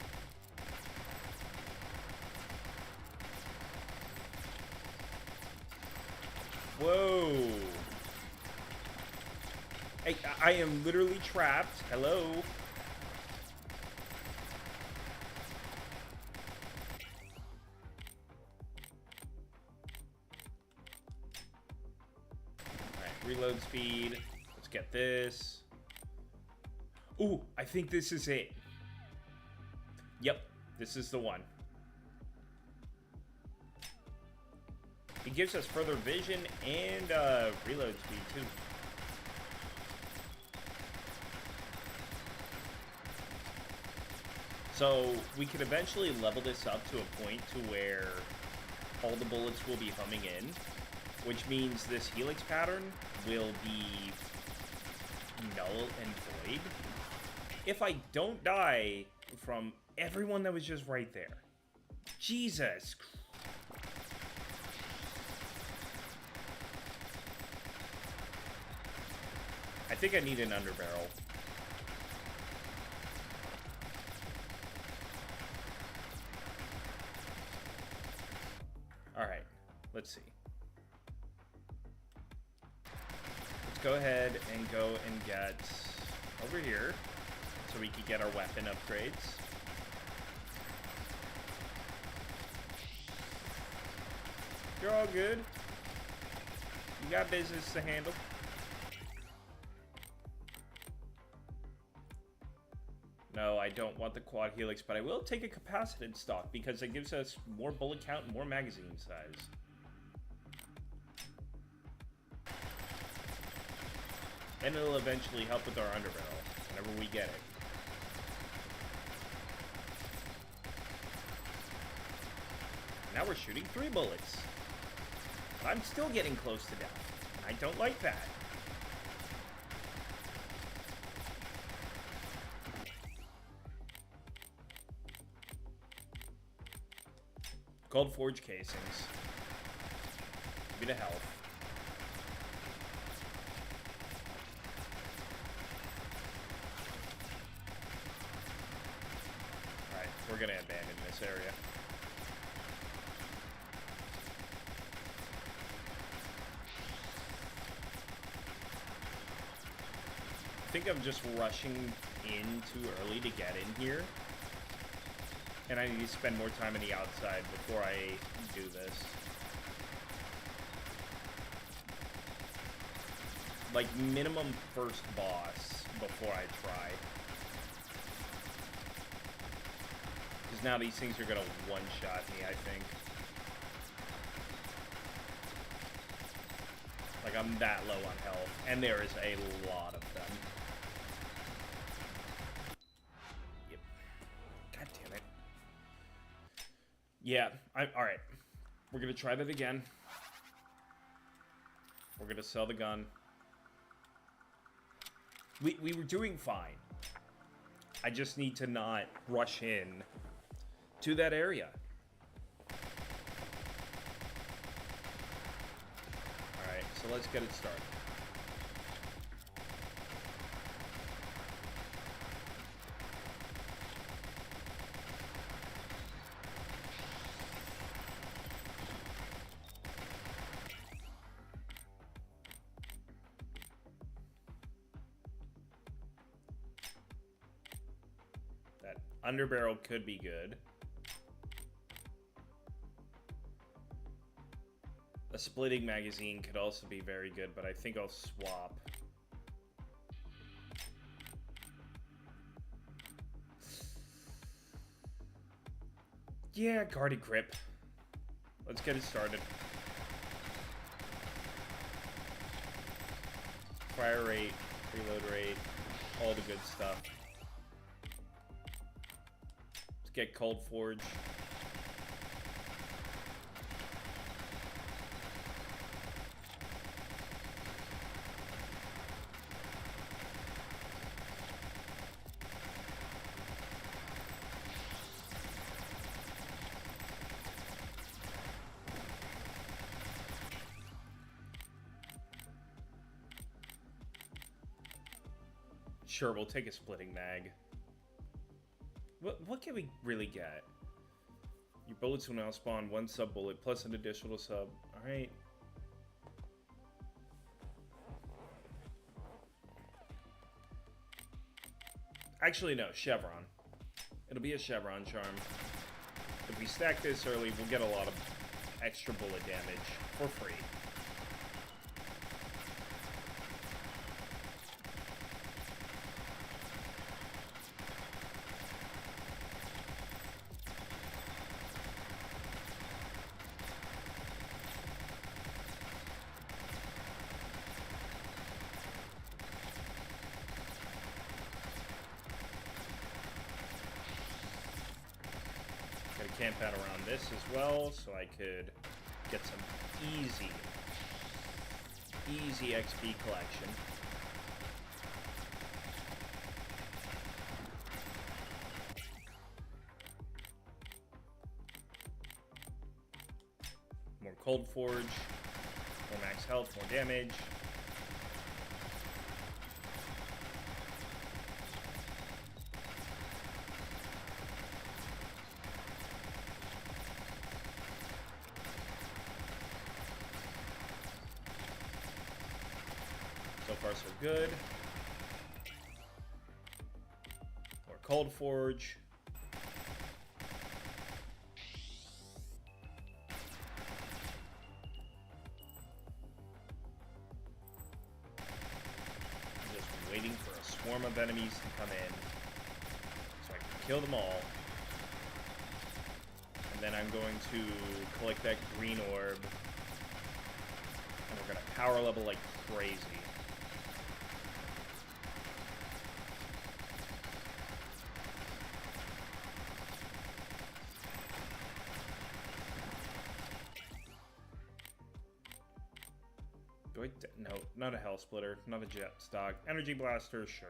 Whoa. Hey, I am literally trapped. Hello. Alright, reload speed. Let's get this. Ooh, I think this is it. Yep, this is the one. It gives us further vision and reload speed too. So we could eventually level this up to a point to where all the bullets will be humming in, which means this helix pattern will be null and void. If I don't die from everyone that was just right there. Jesus Christ. I think I need an underbarrel. Alright, let's see. Let's go ahead and go and get over here so we can get our weapon upgrades. You're all good. You got business to handle. No, I don't want the quad helix, but I will take a capacitance stock because it gives us more bullet count and more magazine size. And it'll eventually help with our underbarrel whenever we get it. Now we're shooting 3 bullets. But I'm still getting close to death. I don't like that. Cold Forge casings. Give me the health. Alright, we're gonna abandon this area. I think I'm just rushing in too early to get in here. And I need to spend more time on the outside before I do this. Like, minimum first boss before I try. Because now these things are gonna one-shot me, I think. Like, I'm that low on health. And there is a lot of them. Yep. God damn it. Yeah, alright. We're gonna try that again. We're gonna sell the gun. We were doing fine. I just need to not rush in to that area. Alright, so let's get it started. Underbarrel could be good. A splitting magazine could also be very good, but I think I'll swap. Yeah, guarded grip. Let's get it started. Fire rate, reload rate, all the good stuff. Get Cold Forge. Sure, we'll take a splitting mag. What can we really get? Your bullets will now spawn one sub bullet plus an additional sub. Alright. Actually, no. Chevron. It'll be a Chevron charm. If we stack this early, we'll get a lot of extra bullet damage for free. Camp out around this as well, so I could get some easy XP collection. More Cold Forge, more max health, more damage. So far, so good. More Cold Forge. I'm just waiting for a swarm of enemies to come in so I can kill them all. And then I'm going to collect that green orb. And we're going to power level like crazy. No, not a Hell Splitter, not a Jet Stock. Energy Blaster, sure.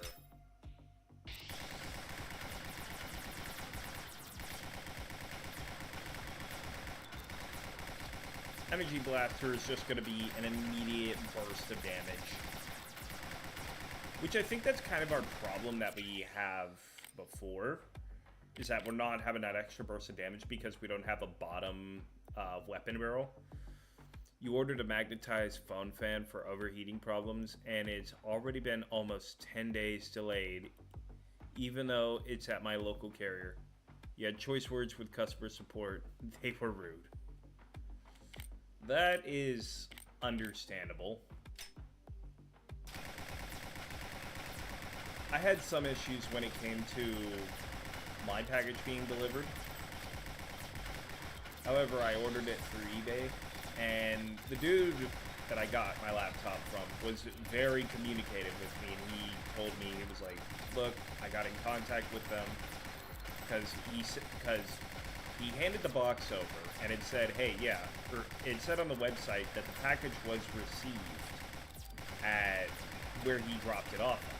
Energy Blaster is just going to be an immediate burst of damage. Which I think that's kind of our problem that we have before, is that we're not having that extra burst of damage because we don't have a bottom weapon barrel. You ordered a magnetized phone fan for overheating problems, and it's already been almost 10 days delayed, even though it's at my local carrier. You had choice words with customer support. They were rude. That is understandable. I had some issues when it came to my package being delivered. However, I ordered it through eBay, and the dude that I got my laptop from was very communicative with me, and he told me, he was like, look, I got in contact with them because he handed the box over, and it said, hey, yeah, it said on the website that the package was received at where he dropped it off at.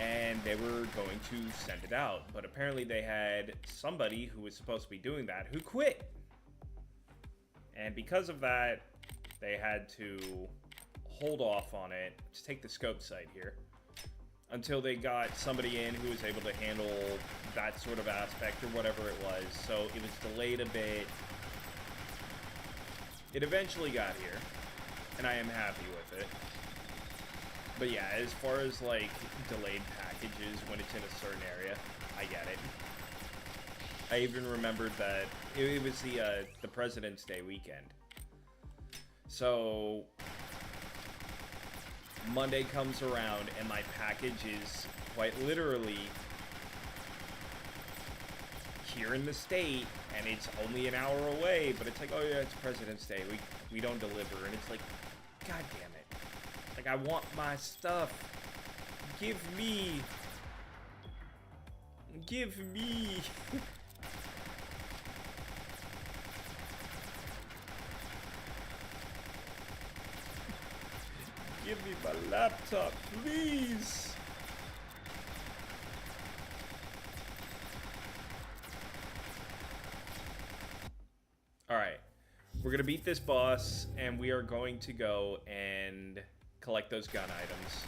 And they were going to send it out, but apparently they had somebody who was supposed to be doing that who quit. And because of that, they had to hold off on it. Let's take the scope site here. Until they got somebody in who was able to handle that sort of aspect or whatever it was. So it was delayed a bit. It eventually got here, and I am happy with it. But yeah, as far as like delayed packages when it's in a certain area, I get it. I even remembered that it was the President's Day weekend. So Monday comes around and my package is quite literally here in the state, and it's only an hour away, but it's like, oh yeah, it's President's Day, we don't deliver, and it's like, god damn it. Like, I want my stuff. Give me. Give me. Give me my laptop, please. Alright. We're gonna beat this boss, and we are going to go and collect those gun items.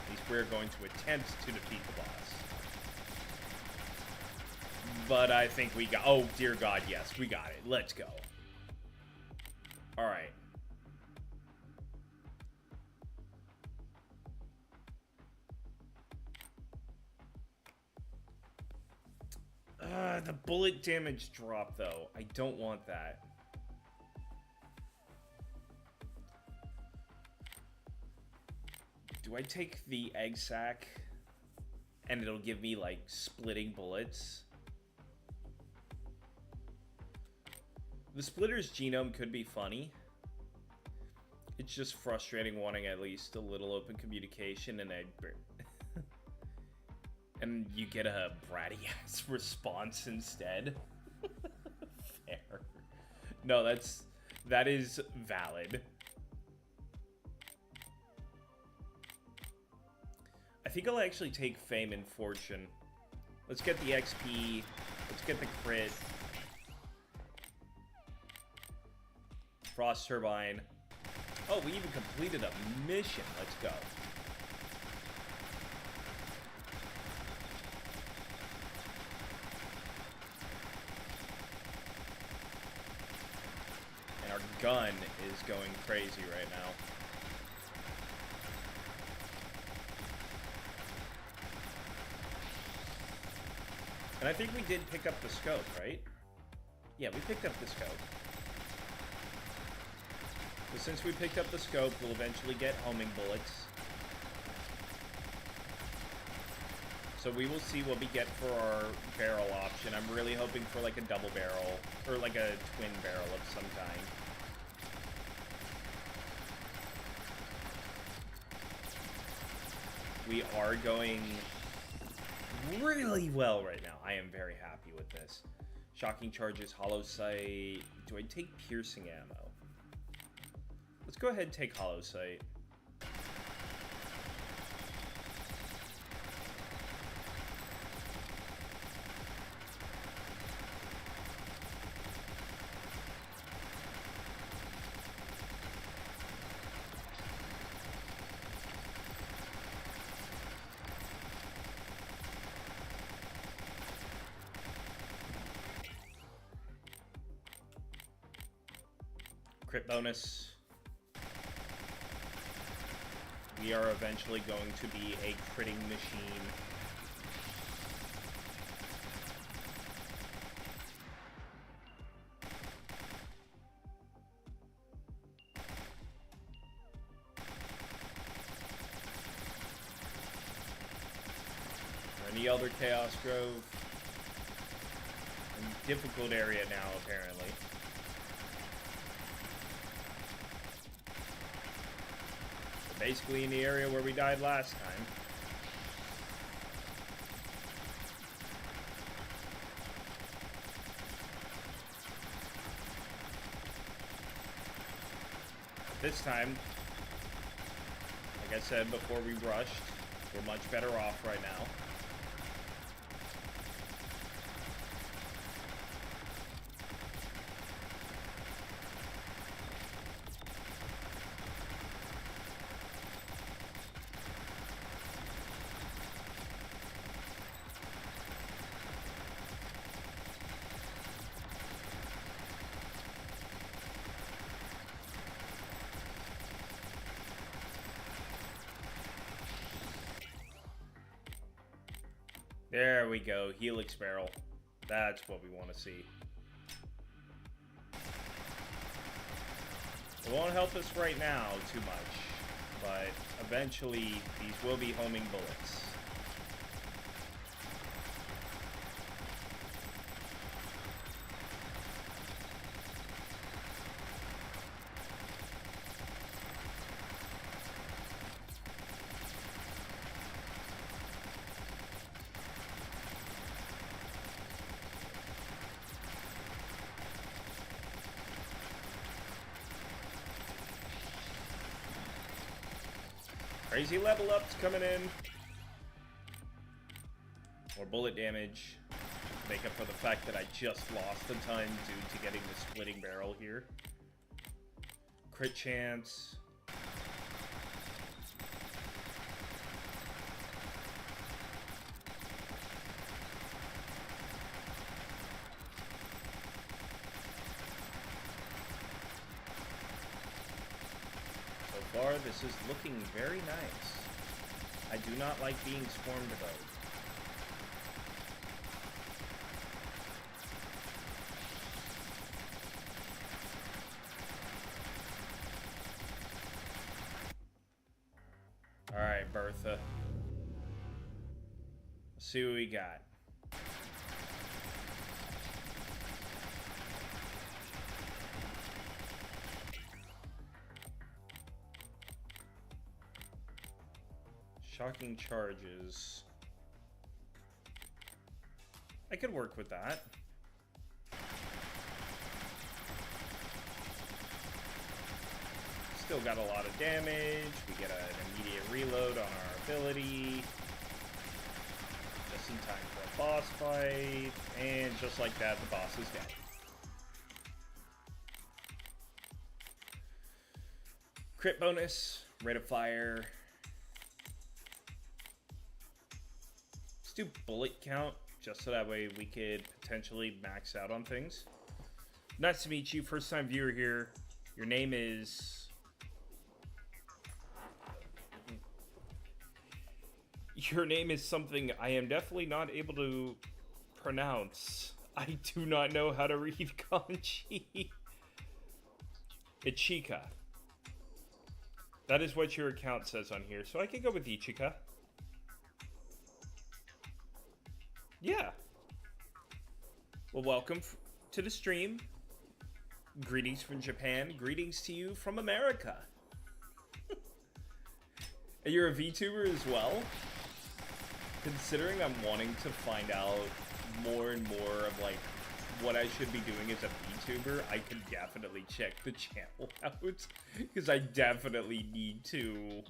At least we're going to attempt to defeat the boss. But I think we got... Oh, dear God, yes, we got it. Let's go. Alright. The bullet damage drop, though. I don't want that. Do I take the egg sack and it'll give me, like, splitting bullets? The splitter's genome could be funny. It's just frustrating wanting at least a little open communication, and and you get a bratty-ass response instead. Fair. No, that is valid. I think I'll actually take Fame and Fortune. Let's get the XP. Let's get the crit. Frost Turbine. Oh, we even completed a mission. Let's go. And our gun is going crazy right now. And I think we did pick up the scope, right? Yeah, we picked up the scope. So since we picked up the scope, we'll eventually get homing bullets. So we will see what we get for our barrel option. I'm really hoping for like a double barrel, or like a twin barrel of some kind. We are going really well right now. I am very happy with this. Shocking charges, hollow sight. Do I take piercing ammo? Let's go ahead and take hollow sight. Crit bonus. We are eventually going to be a critting machine. We're in the Elder Chaos Grove. A difficult area now, apparently. We're basically in the area where we died last time. This time, like I said before we rushed, we're much better off right now. There we go, Helix Barrel. That's what we want to see. It won't help us right now too much, but eventually these will be homing bullets. Crazy level ups coming in. More bullet damage. Make up for the fact that I just lost a ton due to getting the splitting barrel here. Crit chance. So far, this is looking very nice. I do not like being swarmed about. Alright, Bertha. Let's see what we got. Shocking charges. I could work with that. Still got a lot of damage. We get an immediate reload on our ability. Just in time for a boss fight. And just like that, the boss is dead. Crit bonus. Rate of fire. Let's do bullet count. Just so that way we could potentially max out on things. Nice to meet you. First time viewer here. Your name is... Your name is something I am definitely not able to pronounce. I do not know how to read kanji. Ichika. That is what your account says on here, so I can go with Ichika. Yeah. Well, welcome to the stream. Greetings from Japan. Greetings to you from America. And you're a VTuber as well? Considering I'm wanting to find out more and more of like what I should be doing as a VTuber, I can definitely check the channel out because I definitely need to.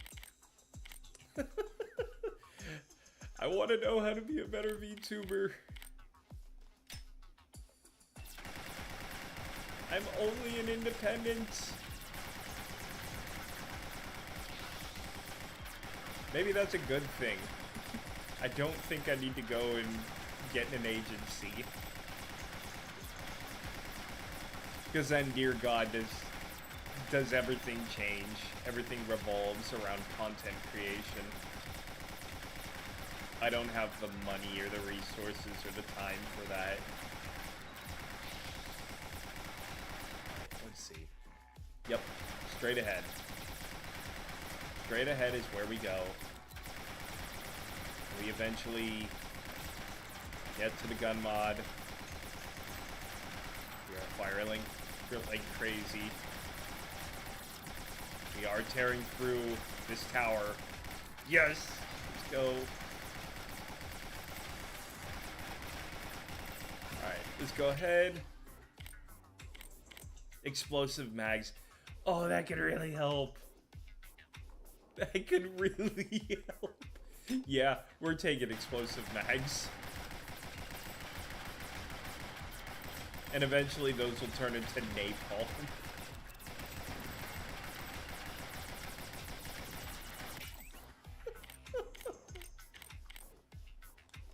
I want to know how to be a better VTuber. I'm only an independent. Maybe that's a good thing. I don't think I need to go and get an agency. Because then, dear God, does everything change. Everything revolves around content creation. I don't have the money or the resources or the time for that. Let's see. Yep, straight ahead. Straight ahead is where we go. We eventually get to the gun mod. We are firing like crazy. We are tearing through this tower. Yes! Let's go. Alright, let's go ahead. Explosive mags. Oh, that could really help. That could really help. Yeah, we're taking explosive mags. And eventually those will turn into napalm.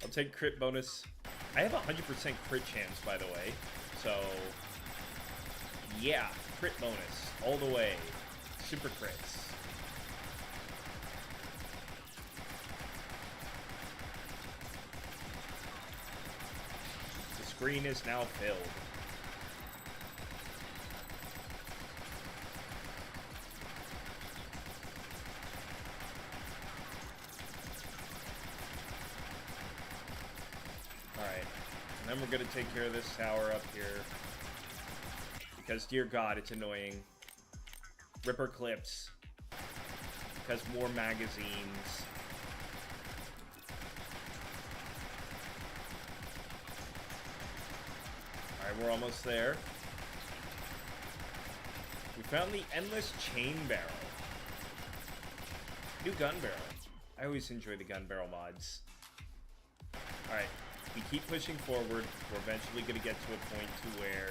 I'll take crit bonus. I have 100% crit chance, by the way. So, yeah, crit bonus all the way. Super crits. The screen is now filled. Alright, and then we're going to take care of this tower up here. Because, dear God, it's annoying. Ripper clips. Because more magazines. Alright, we're almost there. We found the endless chain barrel. New gun barrel. I always enjoy the gun barrel mods. Alright, we keep pushing forward. We're eventually going to get to a point to where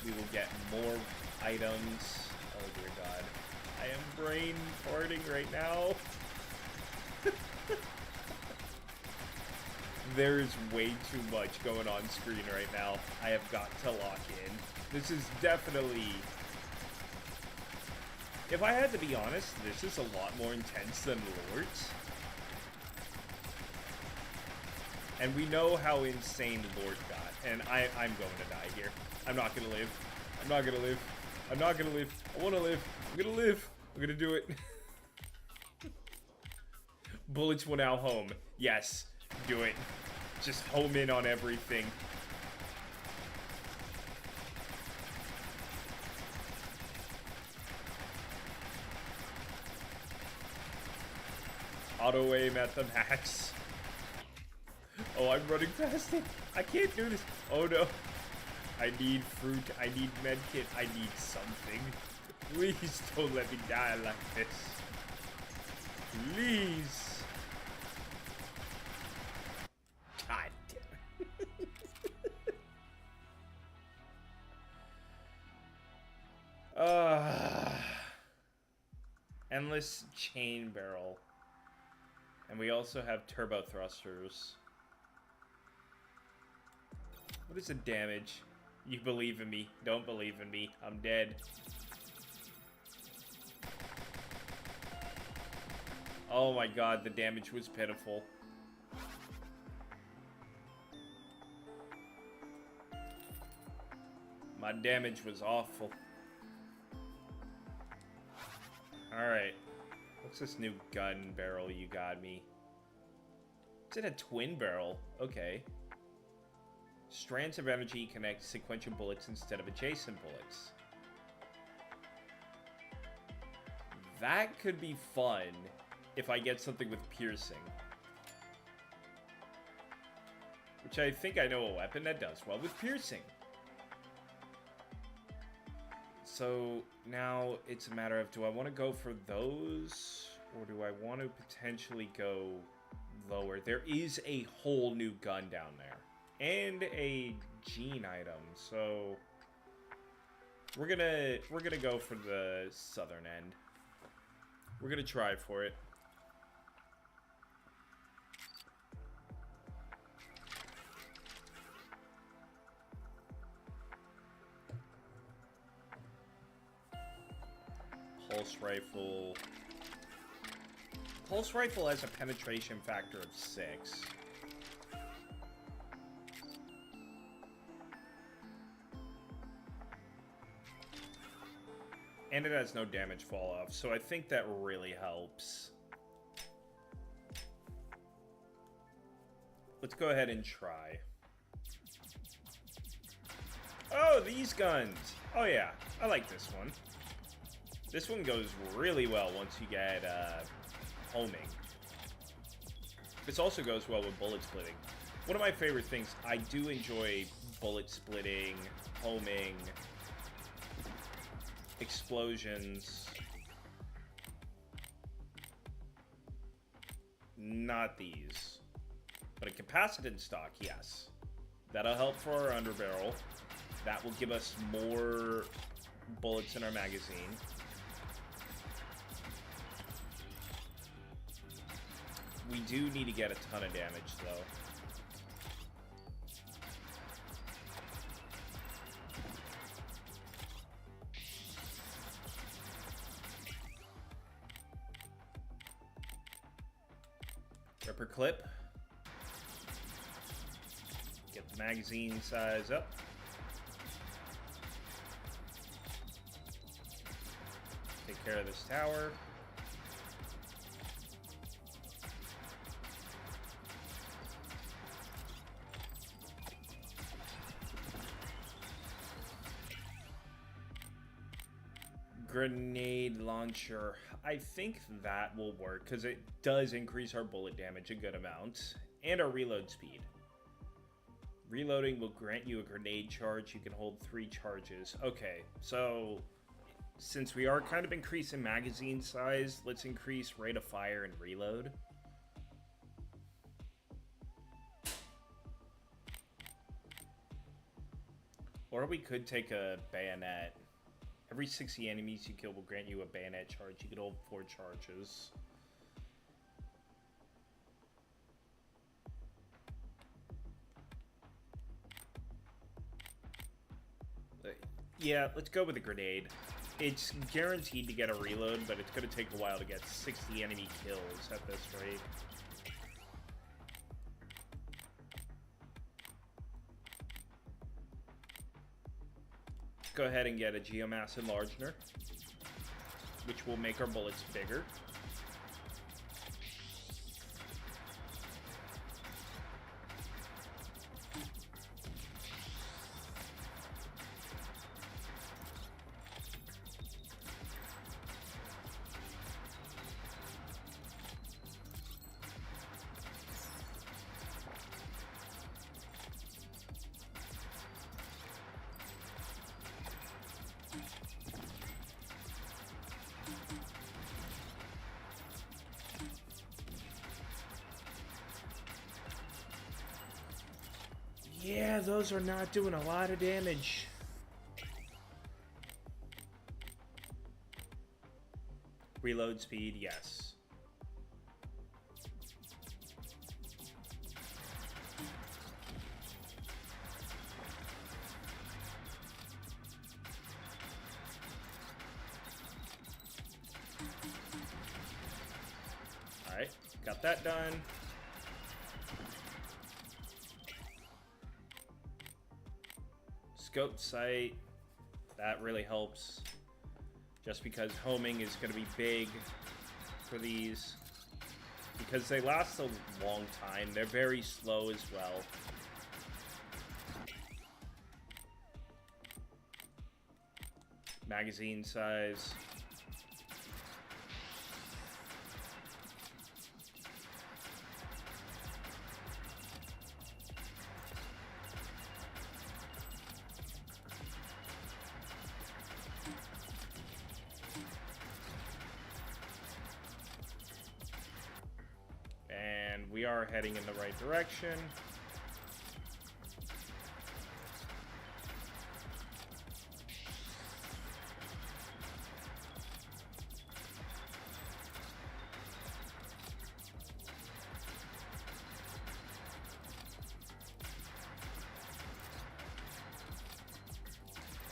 we will get more items. Oh dear God. I am brain farting right now. There is way too much going on screen right now. I have got to lock in. This is definitely... If I had to be honest, this is a lot more intense than Lord's. And we know how insane Lord got. And I'm going to die here. I'm not going to live. I'm not going to live. I'm not going to live. I want to live. I'm going to live. I'm going to do it. Bullets will now home. Yes. Do it. Just home in on everything. Auto aim at the max. Oh, I'm running past it. I can't do this. Oh no. I need fruit. I need medkit. I need something. Please don't let me die like this. Please. God damn it. Endless chain barrel. And we also have turbo thrusters. What is the damage? You believe in me. Don't believe in me. I'm dead. Oh my God, the damage was pitiful. My damage was awful. Alright. What's this new gun barrel you got me? Is it a twin barrel? Okay. Strands of energy connect sequential bullets instead of adjacent bullets. That could be fun if I get something with piercing. Which I think I know a weapon that does well with piercing. So now it's a matter of, do I want to go for those? Or do I want to potentially go lower? There is a whole new gun down there. And a gene item. So we're gonna go for the southern end. We're gonna try for it. pulse rifle. Pulse rifle has a penetration factor of 6. And it has no damage fall off, so I think that really helps. Let's go ahead and try. Oh, these guns! Oh yeah, I like this one. This one goes really well once you get homing. This also goes well with bullet splitting. One of my favorite things, I do enjoy bullet splitting, homing, explosions. Not these. But a capacitance stock, yes. That'll help for our underbarrel. That will give us more bullets in our magazine. We do need to get a ton of damage, though. Ripper clip. Get the magazine size up. Take care of this tower. Grenade launcher. I think that will work because it does increase our bullet damage a good amount and our reload speed. Reloading will grant you a grenade charge. You can hold 3 charges. Okay, so since we are kind of increasing magazine size, let's increase rate of fire and reload. Or we could take a bayonet. Every 60 enemies you kill will grant you a bayonet charge. You can hold 4 charges. Yeah, let's go with a grenade. It's guaranteed to get a reload, but it's going to take a while to get 60 enemy kills at this rate. Go ahead and get a geomass enlarger, which will make our bullets bigger. Yeah, those are not doing a lot of damage. Reload speed, yes. Alright, got that done. Scope sight, that really helps, just because homing is going to be big for these, because they last a long time. They're very slow as well. Magazine size. We are heading in the right direction.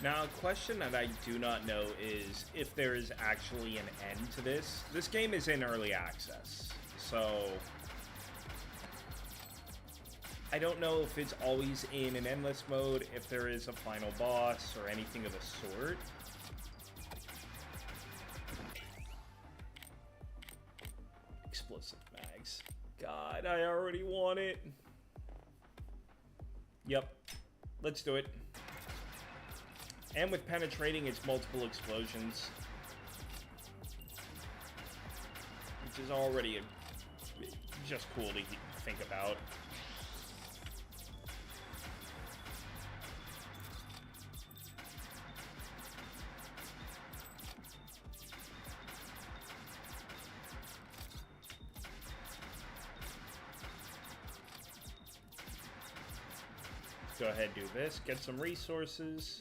Now, a question that I do not know is if there is actually an end to this. This game is in early access, so I don't know if it's always in an endless mode, if there is a final boss or anything of the sort. Explosive mags. God, I already want it. Yep, let's do it. And with penetrating, it's multiple explosions, which is already just cool to think about. Let's go ahead and do this, get some resources.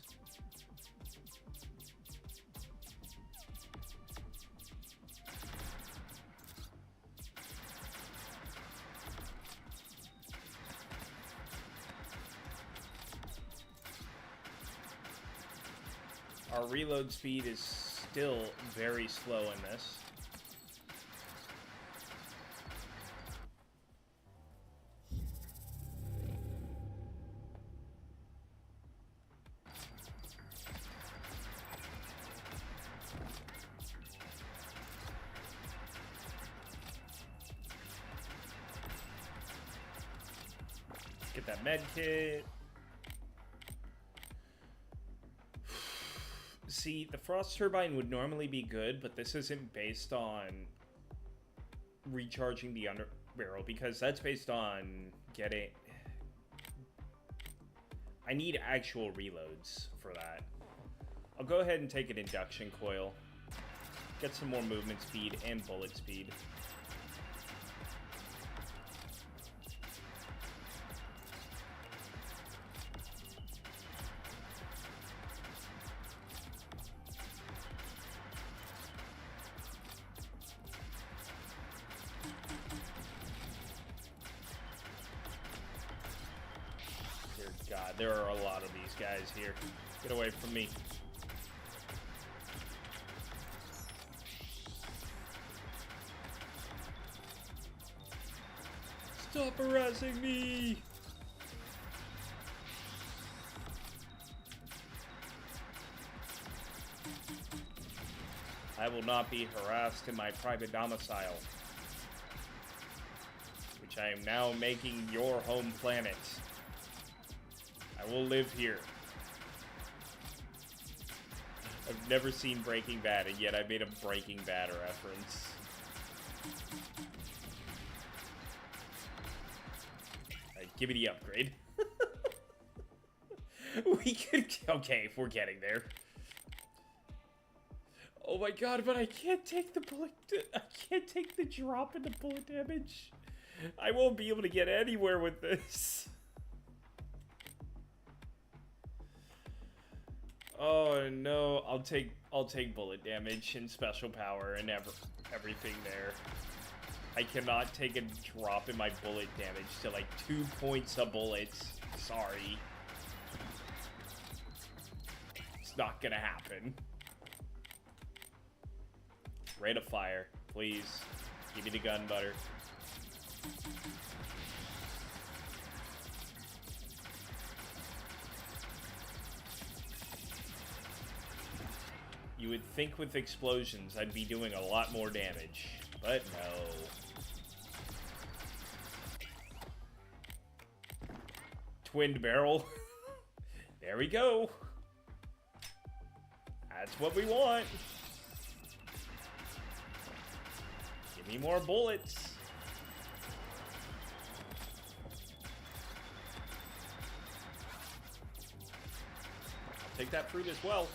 Our reload speed is still very slow in this. Get that med kit. See, the frost turbine would normally be good, but this isn't based on recharging the under barrel, because that's based on getting... I need actual reloads for that. I'll go ahead and take an induction coil. Get some more movement speed and bullet speed. God, there are a lot of these guys here. Get away from me. Stop harassing me! I will not be harassed in my private domicile, which I am now making your home planet. I will live here. I've never seen Breaking Bad, and yet I made a Breaking Bad reference. Alright, give me the upgrade. We could... Okay, we're getting there. Oh my god, but I can't take the bullet... I can't take the drop in the bullet damage. I won't be able to get anywhere with this. Oh no, I'll take bullet damage and special power and everything there. I cannot take a drop in my bullet damage to like 2 points of bullets. Sorry. It's not gonna happen. Rate of fire, please. Give me the gun butter. You would think with explosions I'd be doing a lot more damage, but no. Twinned barrel. There we go. That's what we want. Give me more bullets. I'll take that fruit as well.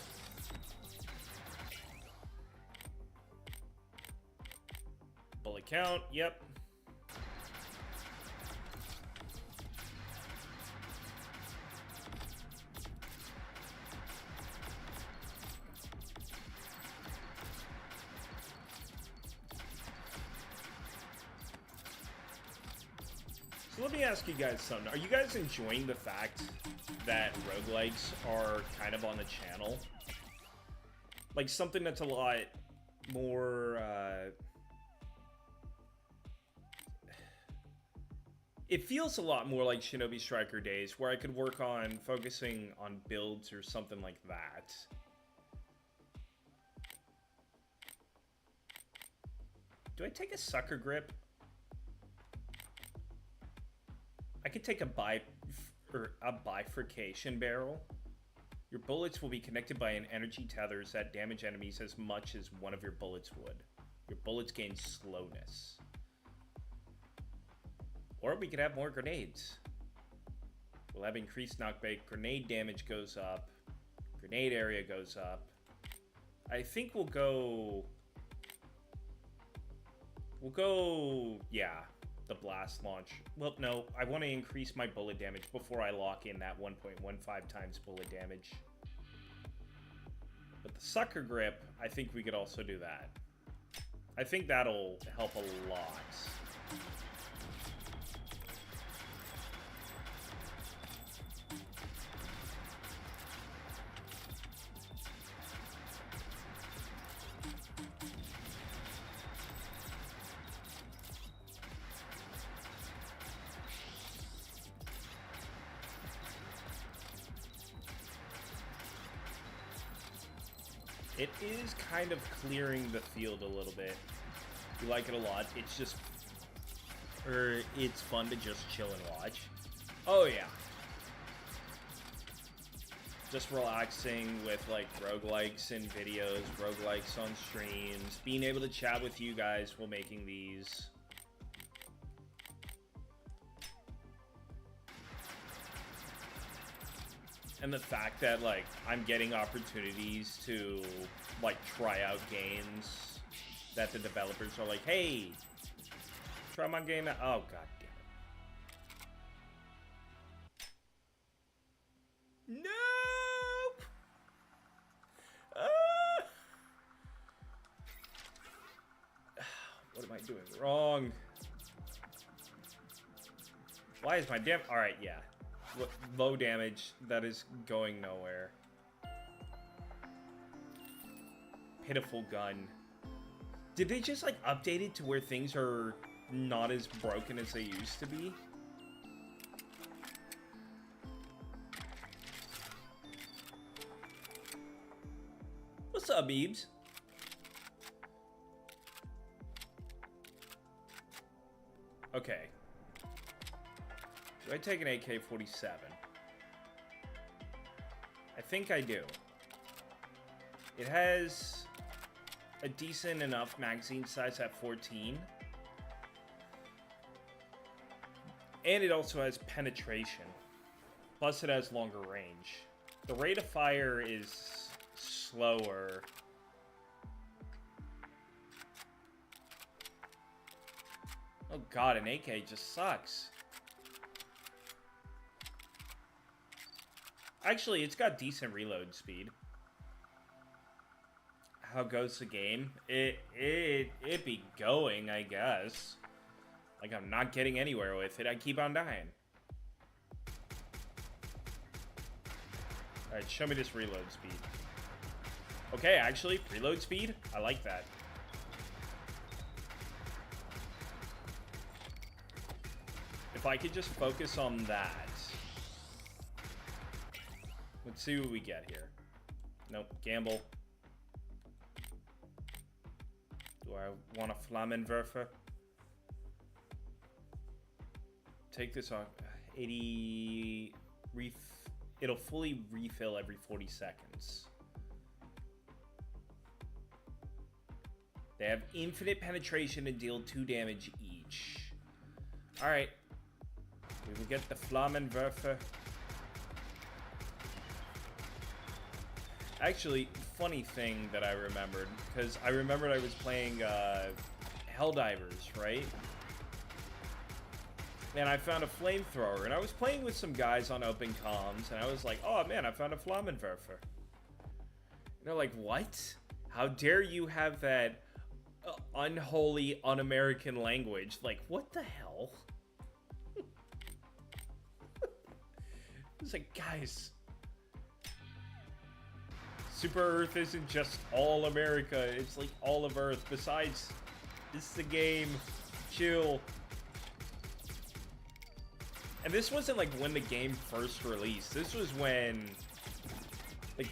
Bullet count, yep. So let me ask you guys something. Are you guys enjoying the fact that roguelikes are kind of on the channel? Like something that's a lot more, it feels a lot more like Shinobi Striker days, where I could work on focusing on builds or something like that. Do I take a sucker grip? I could take a bifurcation barrel. Your bullets will be connected by an energy tethers that damage enemies as much as one of your bullets would. Your bullets gain slowness. Or we could have more grenades. We'll have increased knockback. Grenade damage goes up. Grenade area goes up. I think we'll go... yeah, the blast launch. Well, no, I want to increase my bullet damage before I lock in that 1.15 times bullet damage. But the sucker grip, I think we could also do that. I think that'll help a lot. It is kind of clearing the field a little bit. You like it a lot. It's just... it's fun to just chill and watch. Oh, yeah. Just relaxing with, like, roguelikes in videos, roguelikes on streams. Being able to chat with you guys while making these. And the fact that, like, I'm getting opportunities to, like, try out games that the developers are like, hey, try my game out. Oh, god damn it. Nope! What am I doing wrong? Why is my damn... Alright, yeah. Low damage, that is going nowhere. Pitiful gun. Did they just, like, update it to where things are not as broken as they used to be? What's up, Beebs? Okay. Do I take an AK-47? I think I do. It has a decent enough magazine size at 14. And it also has penetration. Plus it has longer range. The rate of fire is slower. Oh god, an AK just sucks. Actually, it's got decent reload speed. How goes the game? It be going, I guess. Like, I'm not getting anywhere with it. I keep on dying. Alright, show me this reload speed. Okay, actually, reload speed? I like that. If I could just focus on that. Let's see what we get here. Nope, gamble. Do I want a Flammenwerfer? Take this off. 80... It'll fully refill every 40 seconds. They have infinite penetration and deal 2 damage each. Alright. We will get the Flammenwerfer. Actually, funny thing that I remembered, because I remembered I was playing Helldivers, right? And I found a flamethrower, and I was playing with some guys on open comms, and I was like, oh man, I found a Flammenwerfer. And they're like, what? How dare you have that unholy, un-American language? Like, what the hell? was like, guys, Super Earth isn't just all America. It's like all of Earth. Besides, this is a game. Chill. And this wasn't like when the game first released. This was when, like,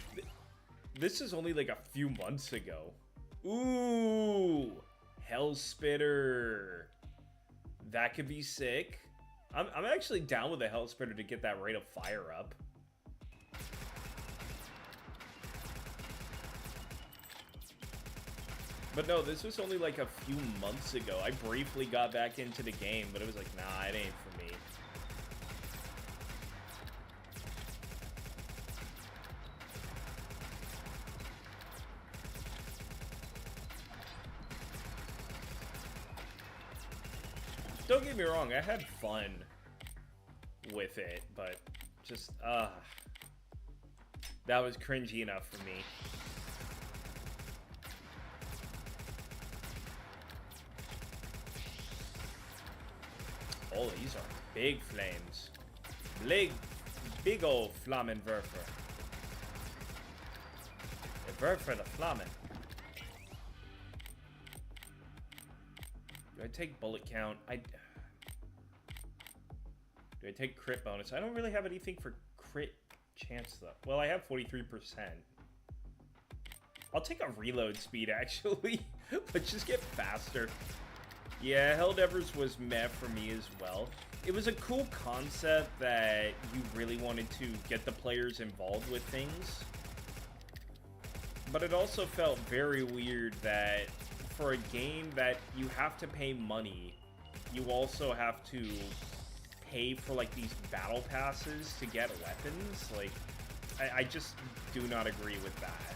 this is only like a few months ago. Ooh, Hellspitter. That could be sick. I'm actually down with a Hellspitter to get that rate of fire up. But no, this was only like a few months ago. I briefly got back into the game, but it was like, nah, it ain't for me. Don't get me wrong, I had fun with it, but just, that was cringy enough for me. Oh, these are big flames. Big old Flammenwerfer. The Werfer the Flammen. Do I take bullet count? Do I take crit bonus? I don't really have anything for crit chance though. Well, I have 43%. I'll take a reload speed actually. Let's just get faster. Yeah, Helldivers was meh for me as well. It was a cool concept that you really wanted to get the players involved with things. But it also felt very weird that for a game that you have to pay money, you also have to pay for like these battle passes to get weapons. Like, I just do not agree with that.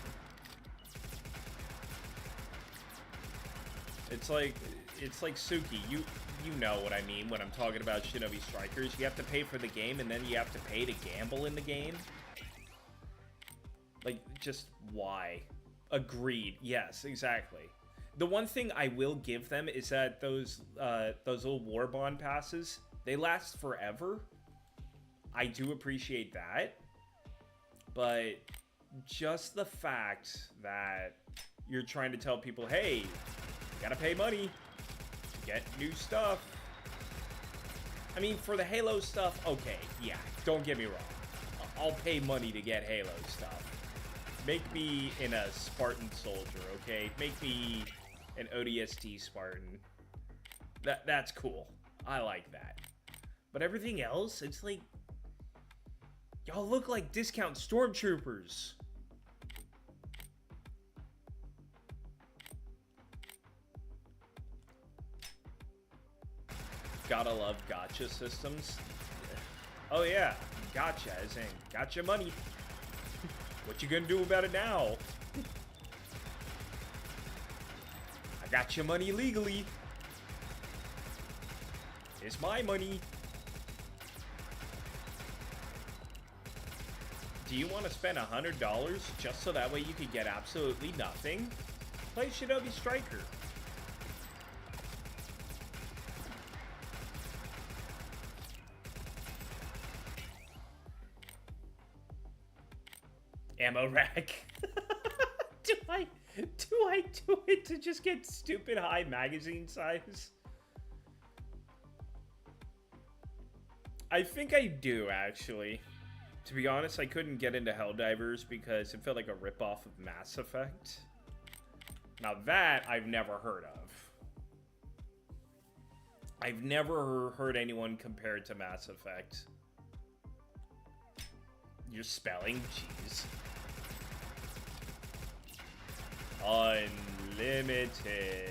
It's like Suki, you know what I mean when I'm talking about Shinobi Strikers. You have to pay for the game and then you have to pay to gamble in the game. Like, just why? Agreed. Yes, exactly. The one thing I will give them is that those little war bond passes, they last forever. I do appreciate that. But just the fact that you're trying to tell people, hey, you gotta pay money to get new stuff. I mean, for the Halo stuff, okay, yeah, don't get me wrong. I'll pay money to get Halo stuff. Make me in a Spartan soldier, okay? Make me an ODST Spartan. That's cool. I like that. But everything else, it's like, y'all look like discount stormtroopers. Gotta love gotcha systems. Oh yeah, gotcha as in gotcha money. What you gonna do about it now? I got your money legally. It's my money. Do you want to spend $100 just so that way you could get absolutely nothing? Play Shinobi Striker. Ammo rack. Do I do it to just get stupid high magazine size? I think I do, actually. To be honest, I couldn't get into Helldivers because it felt like a ripoff of Mass Effect. Now that I've never heard of. I've never heard anyone compare it to Mass Effect. You're spelling? Jeez. Unlimited.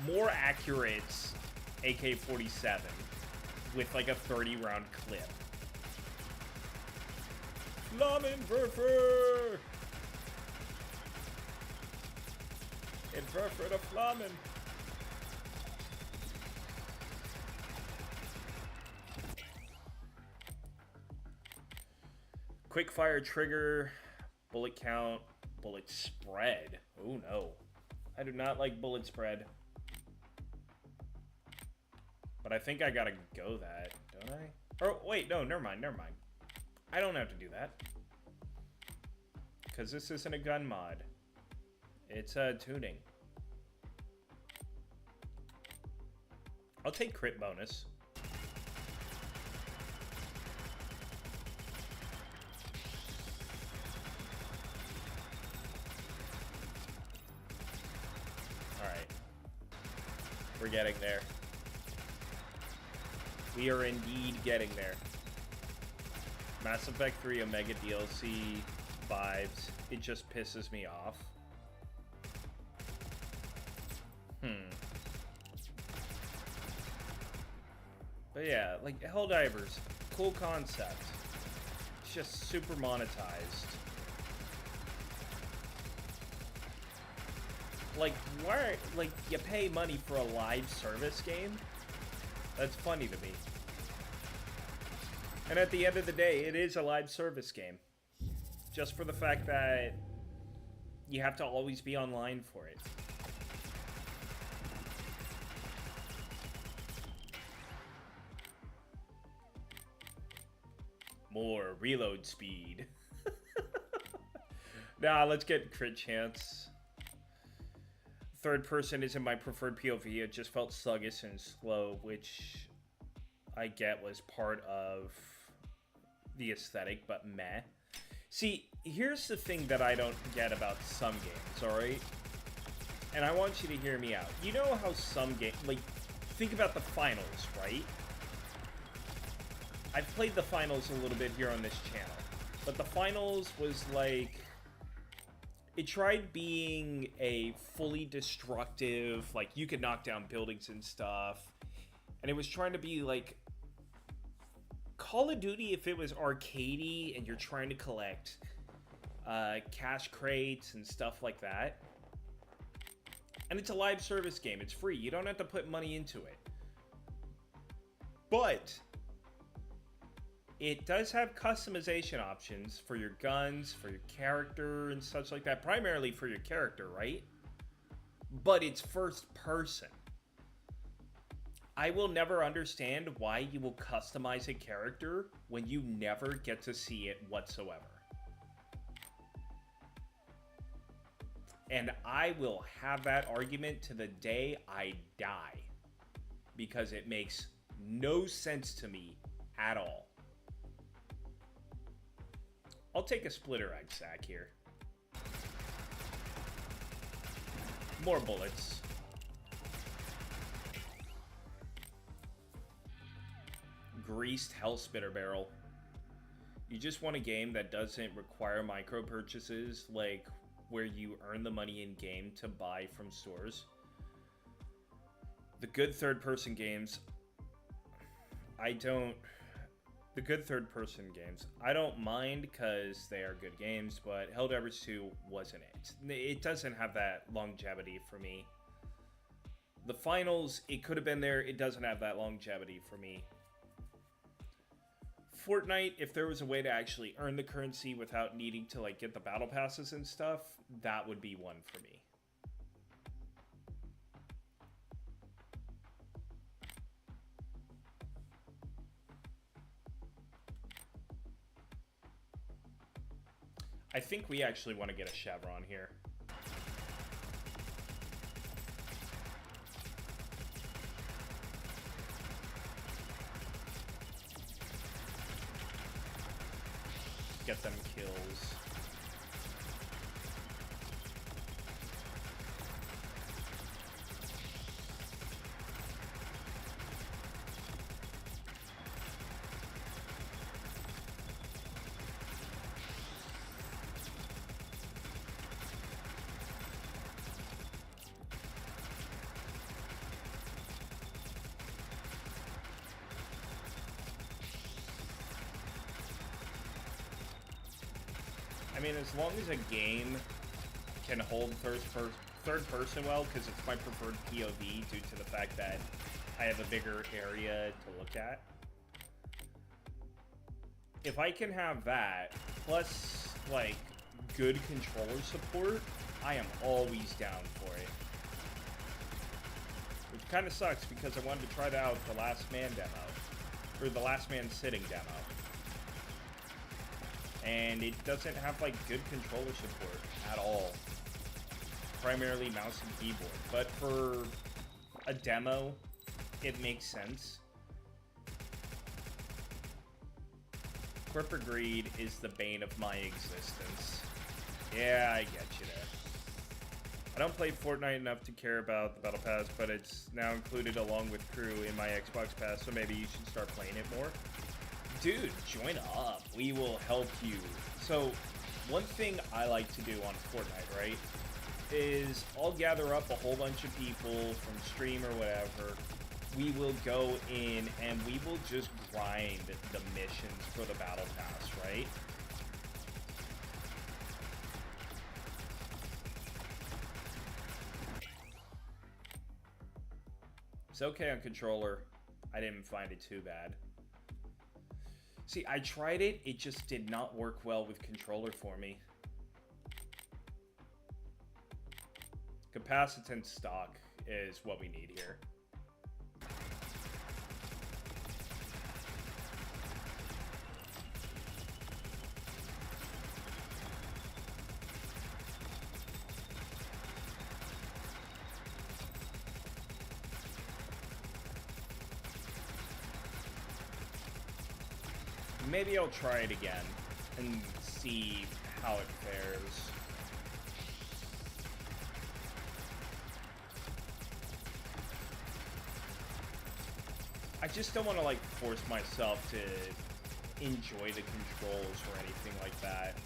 More accurate AK-47 with like a 30-round clip. Flammenwerfer! Entwerfer the Flammen! Quick fire trigger, bullet count, bullet spread. Oh no. I do not like bullet spread. But I think I gotta go that, don't I? Or, wait, no, never mind. I don't have to do that. Because this isn't a gun mod. It's tuning. I'll take crit bonus. Alright. We're getting there. We are indeed getting there. Mass Effect 3 Omega DLC vibes. It just pisses me off. But yeah, like, Helldivers, cool concept. It's just super monetized. Like, why, like, you pay money for a live service game? That's funny to me. And at the end of the day, it is a live service game. Just for the fact that you have to always be online for it. More reload speed. Nah, let's get crit chance. Third person isn't my preferred POV. It just felt sluggish and slow, which I get was part of the aesthetic, but meh. See, here's the thing that I don't get about some games, alright? And I want you to hear me out. You know how some games, like, think about the finals, right? I've played the finals a little bit here on this channel, but the finals was like, it tried being a fully destructive, like, you could knock down buildings and stuff, and it was trying to be like Call of Duty if it was arcadey and you're trying to collect cash crates and stuff like that. And it's a live service game. It's free. You don't have to put money into it. But it does have customization options for your guns, for your character, and such like that. Primarily for your character, right? But it's first person. I will never understand why you will customize a character when you never get to see it whatsoever. And I will have that argument to the day I die. Because it makes no sense to me at all. I'll take a splitter egg sack here. More bullets. Greased Hell Spitter Barrel. You just want a game that doesn't require micro purchases, like where you earn the money in game to buy from stores. The good third-person games, the good third-person games, I don't mind because they are good games, but Helldivers 2 wasn't it. It doesn't have that longevity for me. The finals, it could have been there. It doesn't have that longevity for me. Fortnite, if there was a way to actually earn the currency without needing to like get the battle passes and stuff, that would be one for me. I think we actually want to get a Chevron here. Get them kills. I mean, as long as a game can hold third person well, because it's my preferred POV due to the fact that I have a bigger area to look at. If I can have that, plus, like, good controller support, I am always down for it. Which kind of sucks, because I wanted to try it out the Last Man demo. or the Last Man Sitting demo. And it doesn't have like good controller support at all. Primarily mouse and keyboard. But for a demo, it makes sense. Corporate greed is the bane of my existence. Yeah, I get you there. I don't play Fortnite enough to care about the Battle Pass, but it's now included along with Crew in my Xbox Pass, so maybe you should start playing it more. Dude, join up. We will help you. So, one thing I like to do on Fortnite, right, is I'll gather up a whole bunch of people from stream or whatever. We will go in and we will just grind the missions for the Battle Pass, right? It's okay on controller. I didn't find it too bad. See, I tried it. It just did not work well with controller for me. Capacitance stock is what we need here. Maybe I'll try it again and see how it fares. I just don't want to like force myself to enjoy the controls or anything like that.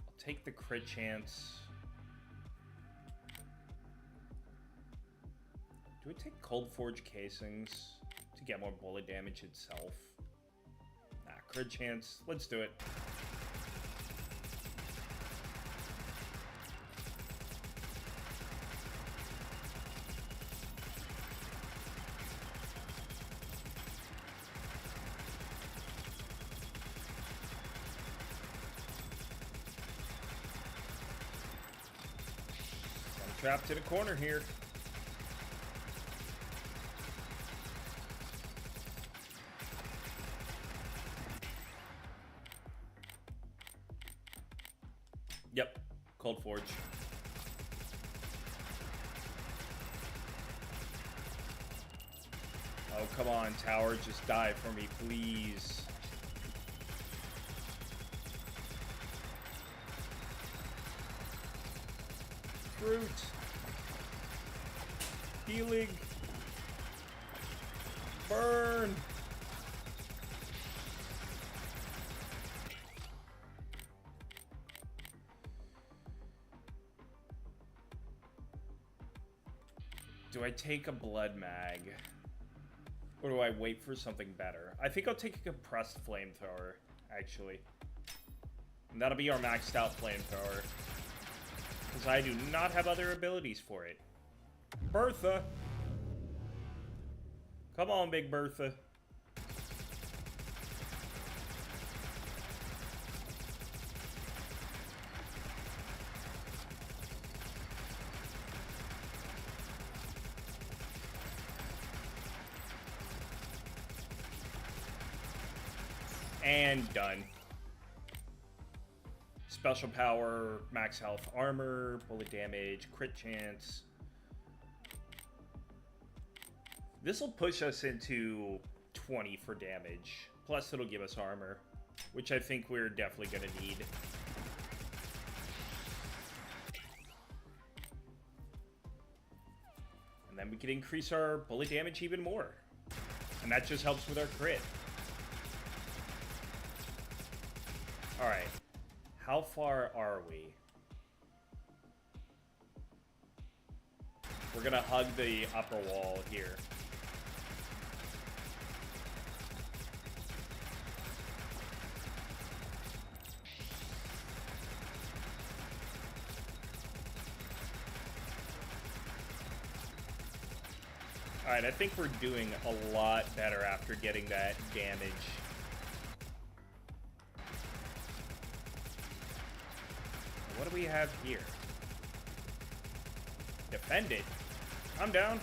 I'll take the crit chance. Do we take Cold Forge casings to get more bullet damage itself? Nah, crit chance. Let's do it. I'm trapped in a corner here. Yep, Cold Forge. Oh, come on, tower, just die for me, please. Fruit. Healing. Burn. Do I take a blood mag? Or do I wait for something better? I think I'll take a compressed flamethrower, actually. And that'll be our maxed out flamethrower. Because I do not have other abilities for it. Bertha! Come on, Big Bertha. And done. Special power, max health armor, bullet damage, crit chance. This will push us into 20 for damage. Plus it'll give us armor, which I think we're definitely going to need. And then we can increase our bullet damage even more. And that just helps with our crit. Alright, how far are we? We're gonna hug the upper wall here. Alright, I think we're doing a lot better after getting that damage. What do we have here? Defend it. I'm down.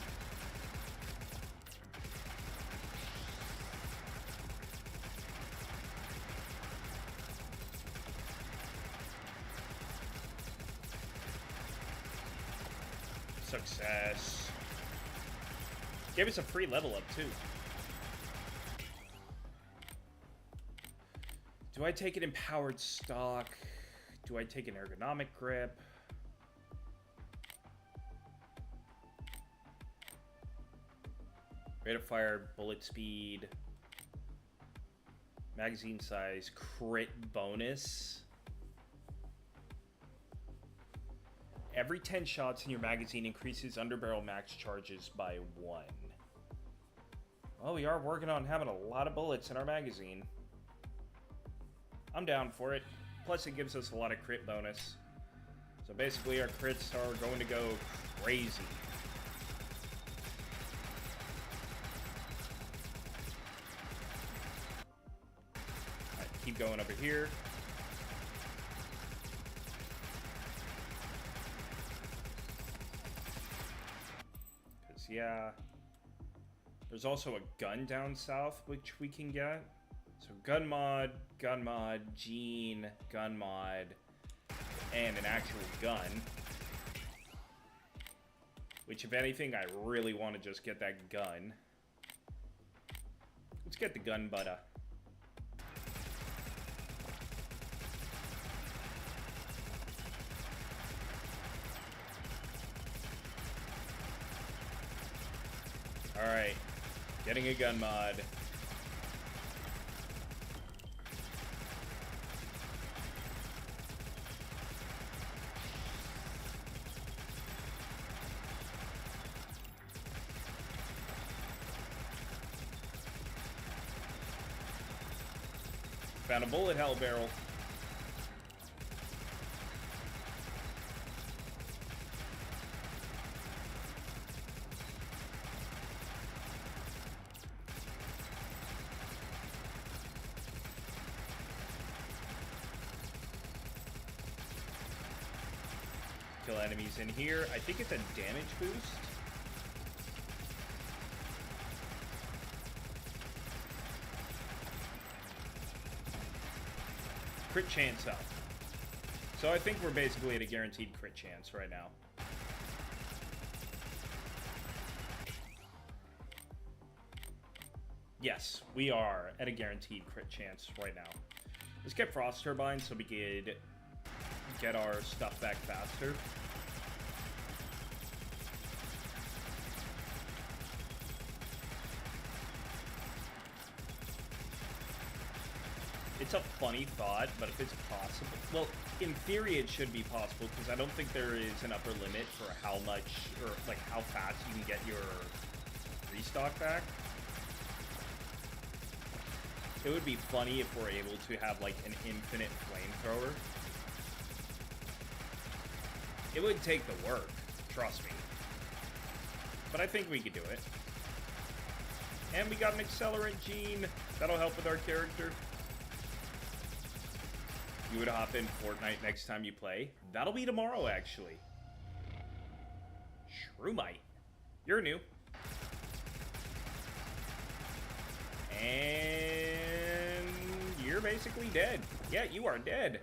Success. Gave us a free level up, too. Do I take an empowered stock? Do I take an ergonomic grip? Rate of fire, bullet speed, magazine size, crit bonus. Every 10 shots in your magazine increases underbarrel max charges by 1. Well, we are working on having a lot of bullets in our magazine. I'm down for it. Plus, it gives us a lot of crit bonus. So basically, our crits are going to go crazy. Alright, keep going over here. Because, yeah. There's also a gun down south, which we can get. So gun mod, gene, gun mod, and an actual gun. Which, if anything, I really want to just get that gun. Let's get the gun butter. Alright, getting a gun mod. Found a bullet hell barrel. Kill enemies in here. I think it's a damage boost. Crit chance up. So I think we're basically at a guaranteed crit chance right now. Yes, we are at a guaranteed crit chance right now. Let's get Frost Turbine so we could get our stuff back faster. It's a funny thought, but if it's possible... Well, in theory it should be possible, because I don't think there is an upper limit for how much, or like how fast you can get your restock back. It would be funny if we're able to have like an infinite flamethrower. It would take the work, trust me. But I think we could do it. And we got an accelerant gene. That'll help with our character. You would hop in Fortnite next time you play. That'll be tomorrow, actually. Shroomite. You're new. And you're basically dead. Yeah, you are dead.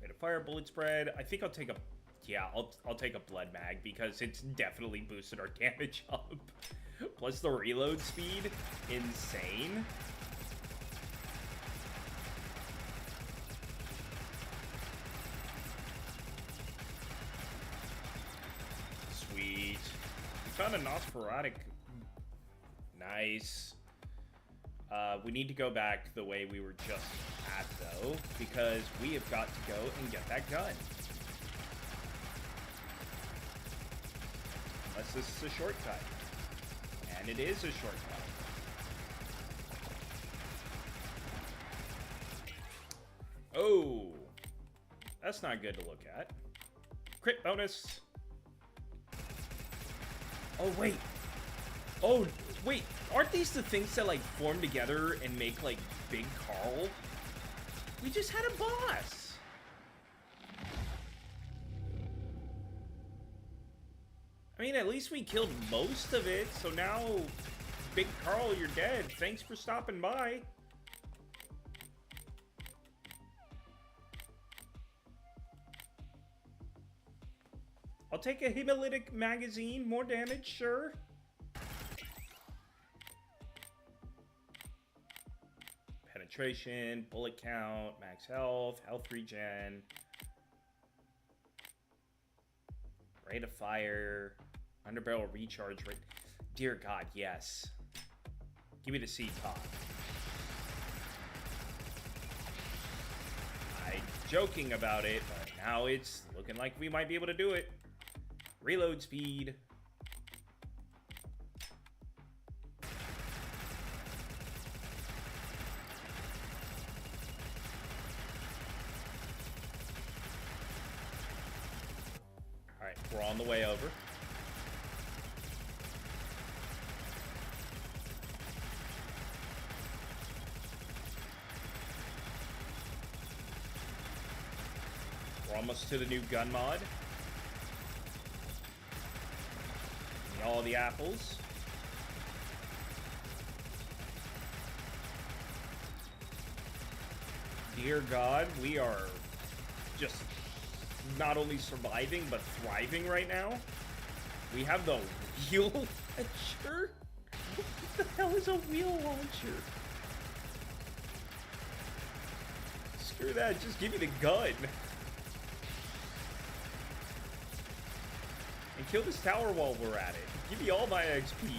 Rate of fire, bullet spread. I think I'll take a... Yeah, I'll take a blood mag because it's definitely boosted our damage up. Plus the reload speed. Insane. Sweet. We found a Nosferatu. Nice. We need to go back the way we were just at, though, because we have got to go and get that gun. Unless this is a shortcut. And it is a shortcut. Oh. That's not good to look at. Crit bonus. Oh, wait. Oh, wait. Aren't these the things that, like, form together and make, like, Big Carl? We just had a boss. I mean, at least we killed most of it, so now, Big Carl, you're dead. Thanks for stopping by. I'll take a hemolytic magazine. More damage, sure. Penetration, bullet count, max health, health regen. Rate of fire, underbarrel recharge rate. Dear God, yes. Give me the seed pod. I'm joking about it, but now it's looking like we might be able to do it. Reload speed. Alright, we're on the way over. We're almost to the new gun mod. All the apples. Dear God, we are just not only surviving, but thriving right now. We have the wheel launcher? What the hell is a wheel launcher? Screw that, just give me the gun. And kill this tower while we're at it. Give me all my XP.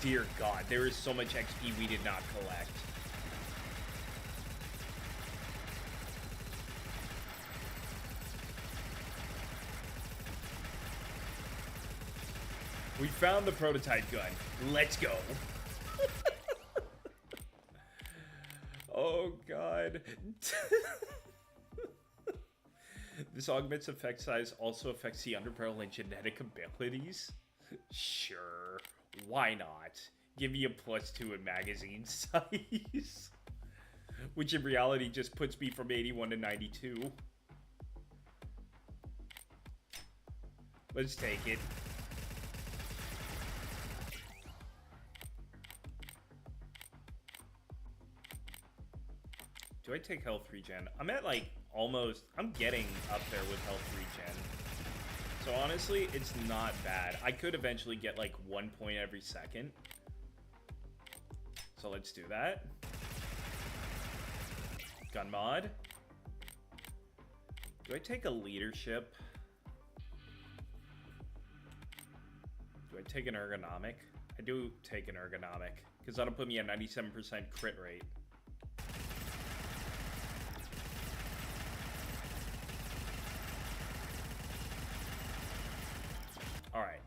Dear God, there is so much XP we did not collect. We found the prototype gun. Let's go. Oh God. This augments effect size also affects the underbarrel and genetic abilities. Sure, why not? Give me a +2 in magazine size. Which in reality just puts me from 81 to 92. Let's take it. Do I take health regen? I'm at like almost, I'm getting up there with health regen. So honestly, it's not bad. I could eventually get like 1 point every second. So let's do that. Gun mod. Do I take a leadership? Do I take an ergonomic? I do take an ergonomic, because that'll put me at 97% crit rate. Alright.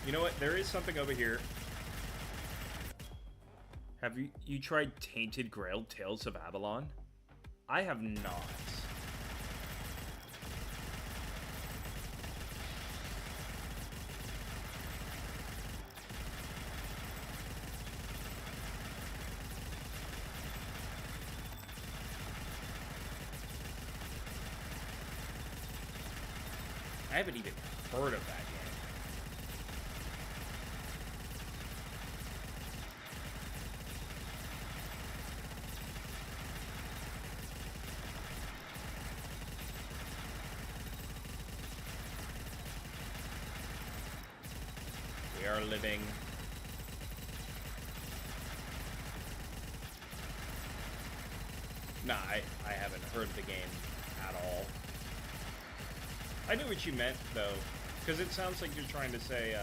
You know what? There is something over here. Have you tried Tainted Grail Tales of Avalon? I have not. I haven't even heard of that yet. We are living. Nah, I haven't heard the game at all. I knew what you meant, though, because it sounds like you're trying to say,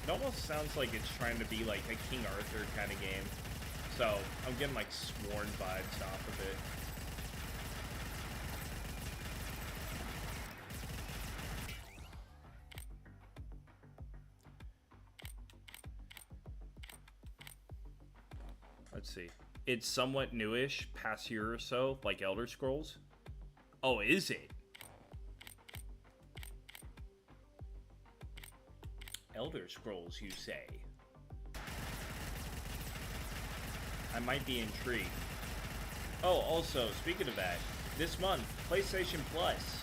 it almost sounds like it's trying to be like a King Arthur kind of game. So, I'm getting like Sworn vibes off of it. Let's see. It's somewhat newish, past year or so, like Elder Scrolls. Oh, is it? Elder Scrolls, you say? I might be intrigued. Oh, also, speaking of that, this month, PlayStation Plus,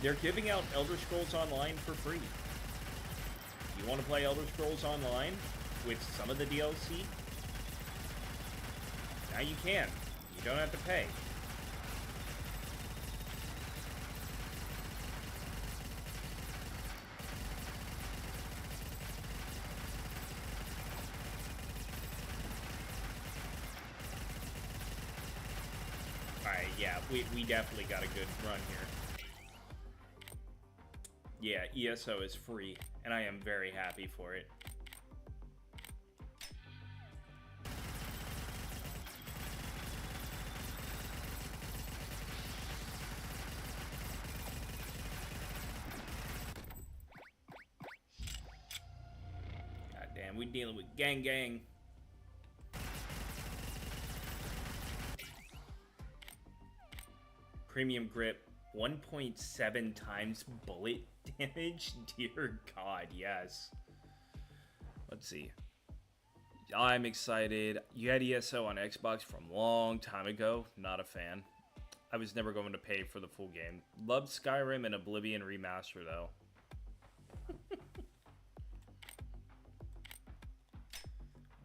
they're giving out Elder Scrolls Online for free. You want to play Elder Scrolls Online with some of the DLC? Now you can. You don't have to pay. Alright, yeah, we definitely got a good run here. Yeah, ESO is free, and I am very happy for it. God damn, we dealing with gang. Premium grip, 1.7 times bullet damage. Dear God, yes. Let's see. I'm excited. You had ESO on Xbox from a long time ago. Not a fan. I was never going to pay for the full game. Loved Skyrim and Oblivion Remaster, though.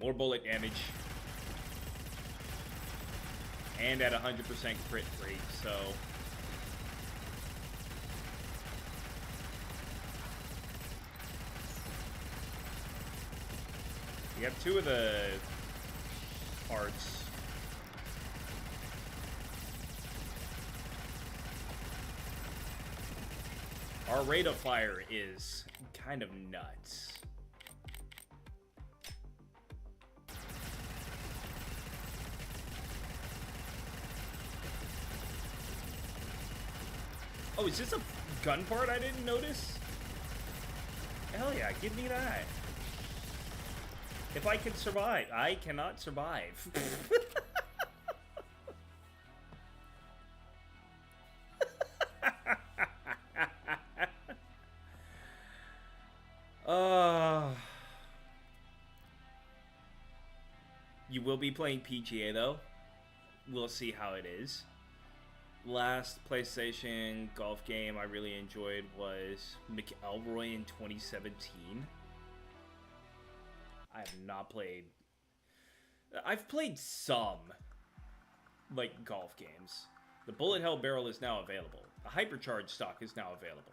More bullet damage. And at 100% crit rate, so... We have two of the parts. Our rate of fire is kind of nuts. Oh, is this a gun part I didn't notice? Hell yeah, give me that. If I can survive, I cannot survive. You will be playing PGA though. We'll see how it is. Last PlayStation golf game I really enjoyed was McElroy in 2017. I have not played... I've played some, like, golf games. The Bullet Hell Barrel is now available. The Hypercharge stock is now available.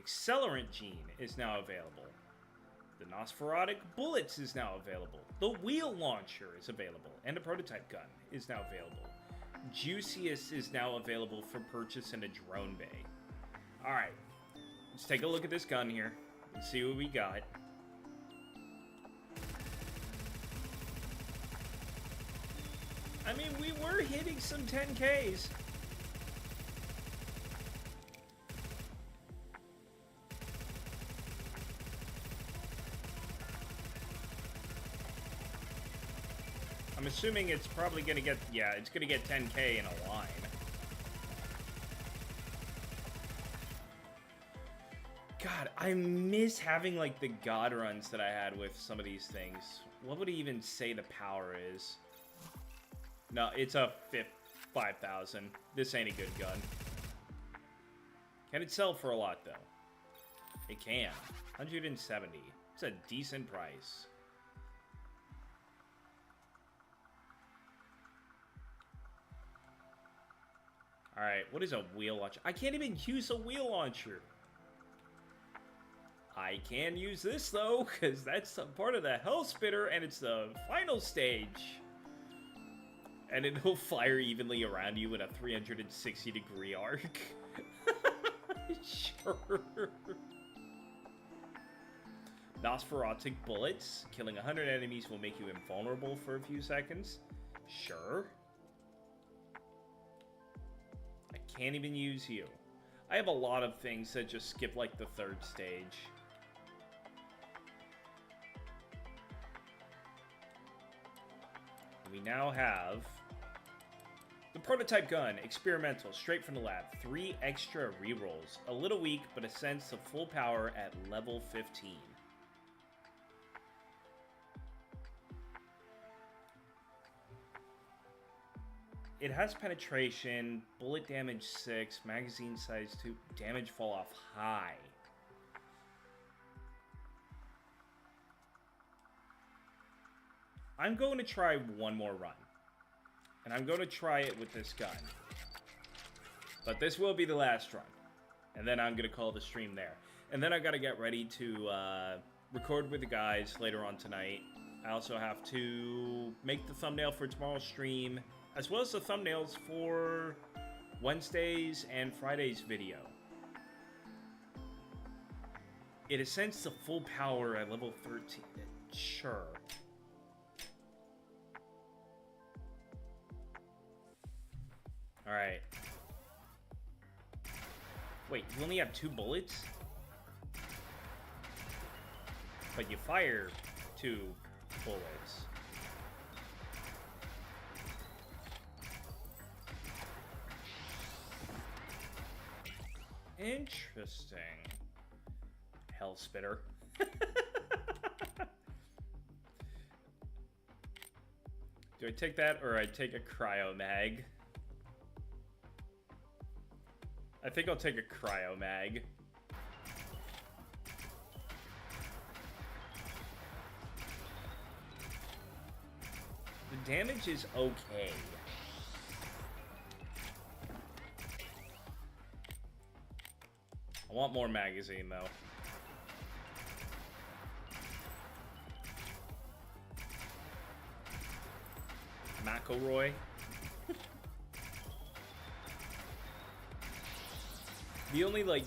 Accelerant Gene is now available. The Nosferatu Bullets is now available. The Wheel Launcher is available. And a Prototype Gun is now available. Juiciest is now available for purchase in a drone bay. Alright. Let's take a look at this gun here. And see what we got. I mean, we were hitting some 10Ks. I'm assuming it's probably gonna get, yeah, it's gonna get 10K in a line. God, I miss having, like, the God runs that I had with some of these things. What would it even say the power is? No, it's a 5,000. This ain't a good gun. Can it sell for a lot, though? It can. 170. It's a decent price. Alright, what is a wheel launcher? I can't even use a wheel launcher. I can use this, though, because that's a part of the Hell Spitter, and it's the final stage. And it'll fire evenly around you in a 360-degree arc. Sure. Nosferatu Bullets. Killing 100 enemies will make you invulnerable for a few seconds. Sure. I can't even use you. I have a lot of things that just skip, like, the third stage. We now have the Prototype Gun, experimental, straight from the lab. 3 extra rerolls. A little weak, but ascends to full power at level 15. It has penetration, bullet damage 6, magazine size 2, damage fall off high. I'm going to try one more run. And I'm going to try it with this gun. But this will be the last run. And then I'm going to call the stream there. And then I got to get ready to record with the guys later on tonight. I also have to make the thumbnail for tomorrow's stream, as well as the thumbnails for Wednesday's and Friday's video. It ascends to full power at level 13. Sure. Alright. Wait, you only have 2 bullets? But you fire 2 bullets. Interesting. Hell spitter. Do I take that or I take a cryo mag? I think I'll take a cryo mag. The damage is okay. I want more magazine though. McElroy. The only, like,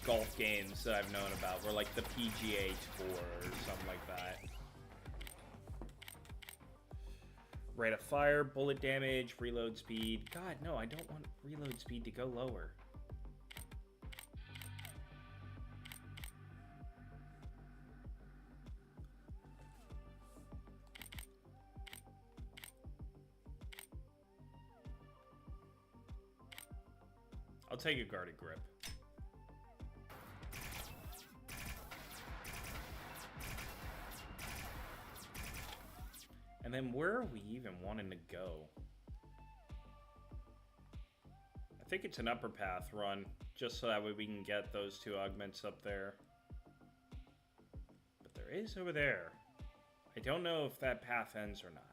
golf games that I've known about were, like, the PGA Tour or something like that. Rate of fire, bullet damage, reload speed. God, no, I don't want reload speed to go lower. I'll take a guarded grip. And then where are we even wanting to go? I think it's an upper path run, just so that way we can get those 2 augments up there. But there is over there. I don't know if that path ends or not.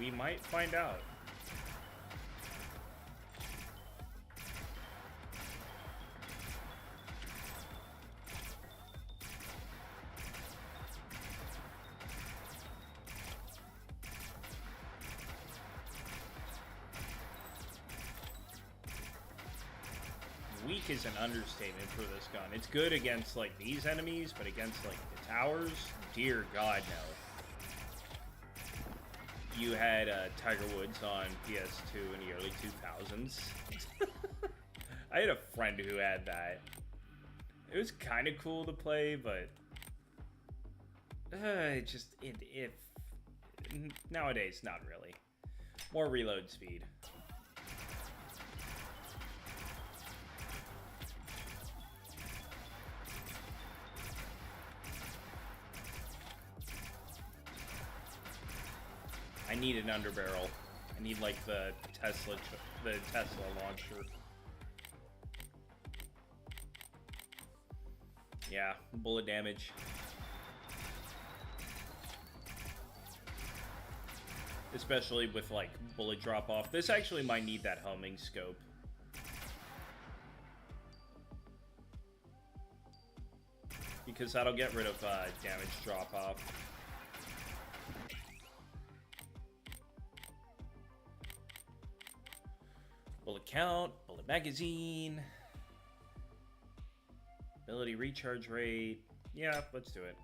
We might find out. Weak is an understatement for this gun. It's good against, like, these enemies, but against, like, the towers? Dear God, no. You had Tiger Woods on PS2 in the early 2000s. I had a friend who had that. It was kind of cool to play, but it just nowadays not really. More reload speed. I need an underbarrel. I need, like, the Tesla launcher. Yeah, bullet damage. Especially with, like, bullet drop off. This actually might need that homing scope. Because that'll get rid of damage drop off. Bullet count, bullet magazine, ability recharge rate. Yeah, let's do it.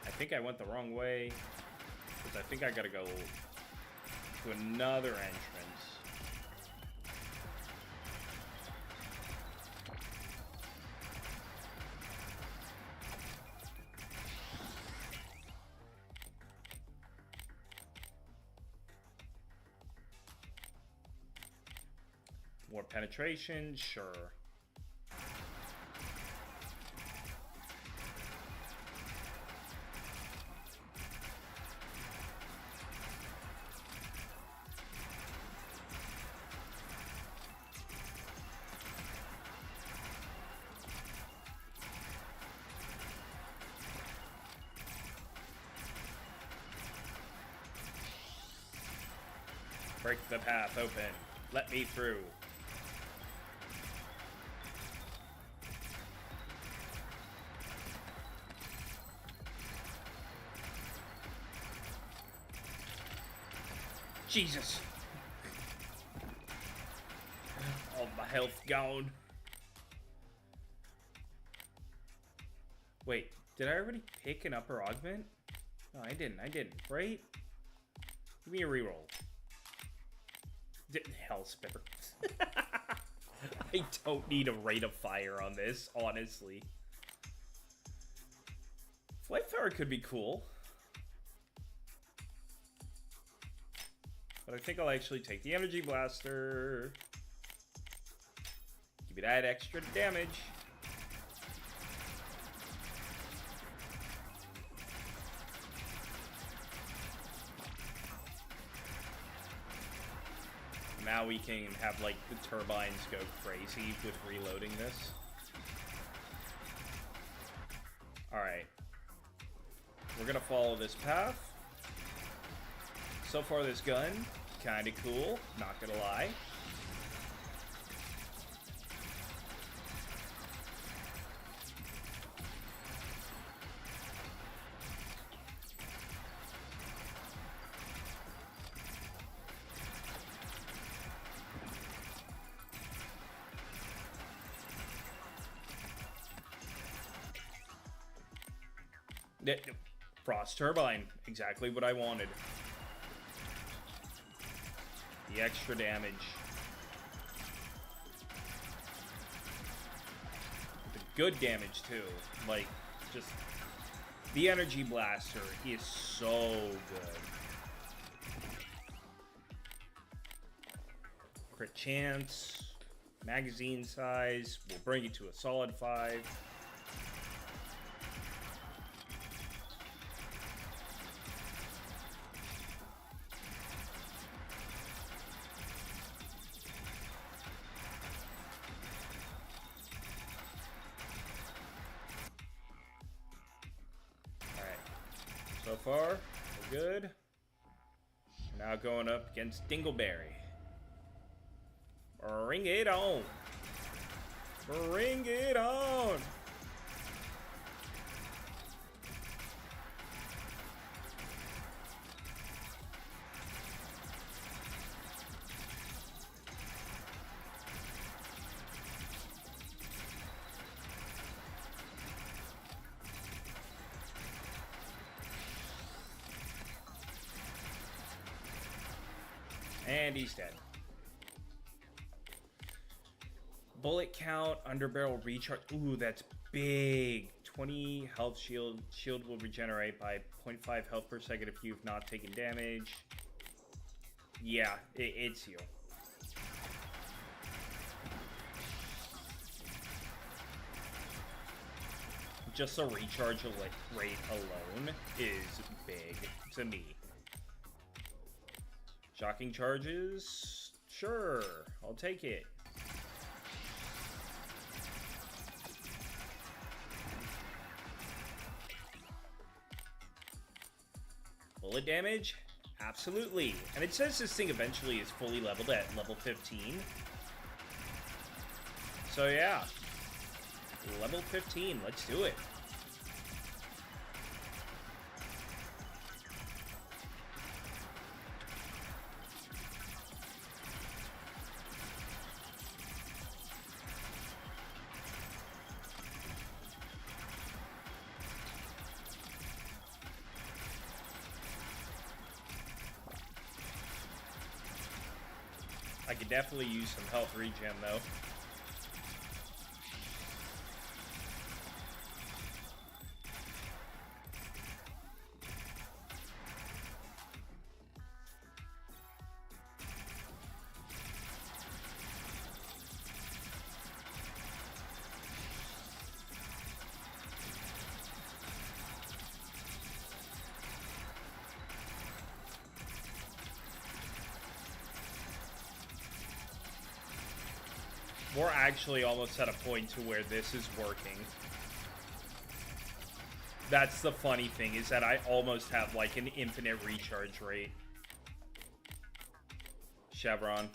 I think I went the wrong way, because I think I gotta go to another entrance. More penetration, sure. Break the path open. Let me through. Jesus. All my health gone. Wait, did I already pick an upper augment? No, I didn't, right? Give me a reroll. Hell spipper. I don't need a rate of fire on this, honestly. Flamethrower could be cool. But I think I'll actually take the energy blaster. Give me that extra damage. Now we can have, like, the turbines go crazy with reloading this. Alright. We're gonna follow this path. So far, this gun, kinda cool, not gonna lie. Frost turbine, exactly what I wanted. The extra damage. The good damage too. Like, just the energy blaster is so good. Crit chance, magazine size, will bring it to a solid 5. So far, we're good. We're now going up against Dingleberry. Bring it on! Bring it on! And he's dead. Bullet count, underbarrel recharge. Ooh, that's big. 20 health shield. Shield will regenerate by 0.5 health per second if you've not taken damage. Yeah, it's you. Just the recharge rate alone is big to me. Shocking charges? Sure, I'll take it. Bullet damage? Absolutely. And it says this thing eventually is fully leveled at level 15. So yeah. Level 15, let's do it. I could definitely use some health regen though. We're actually almost at a point to where this is working. That's the funny thing, is that I almost have like an infinite recharge rate. Chevron.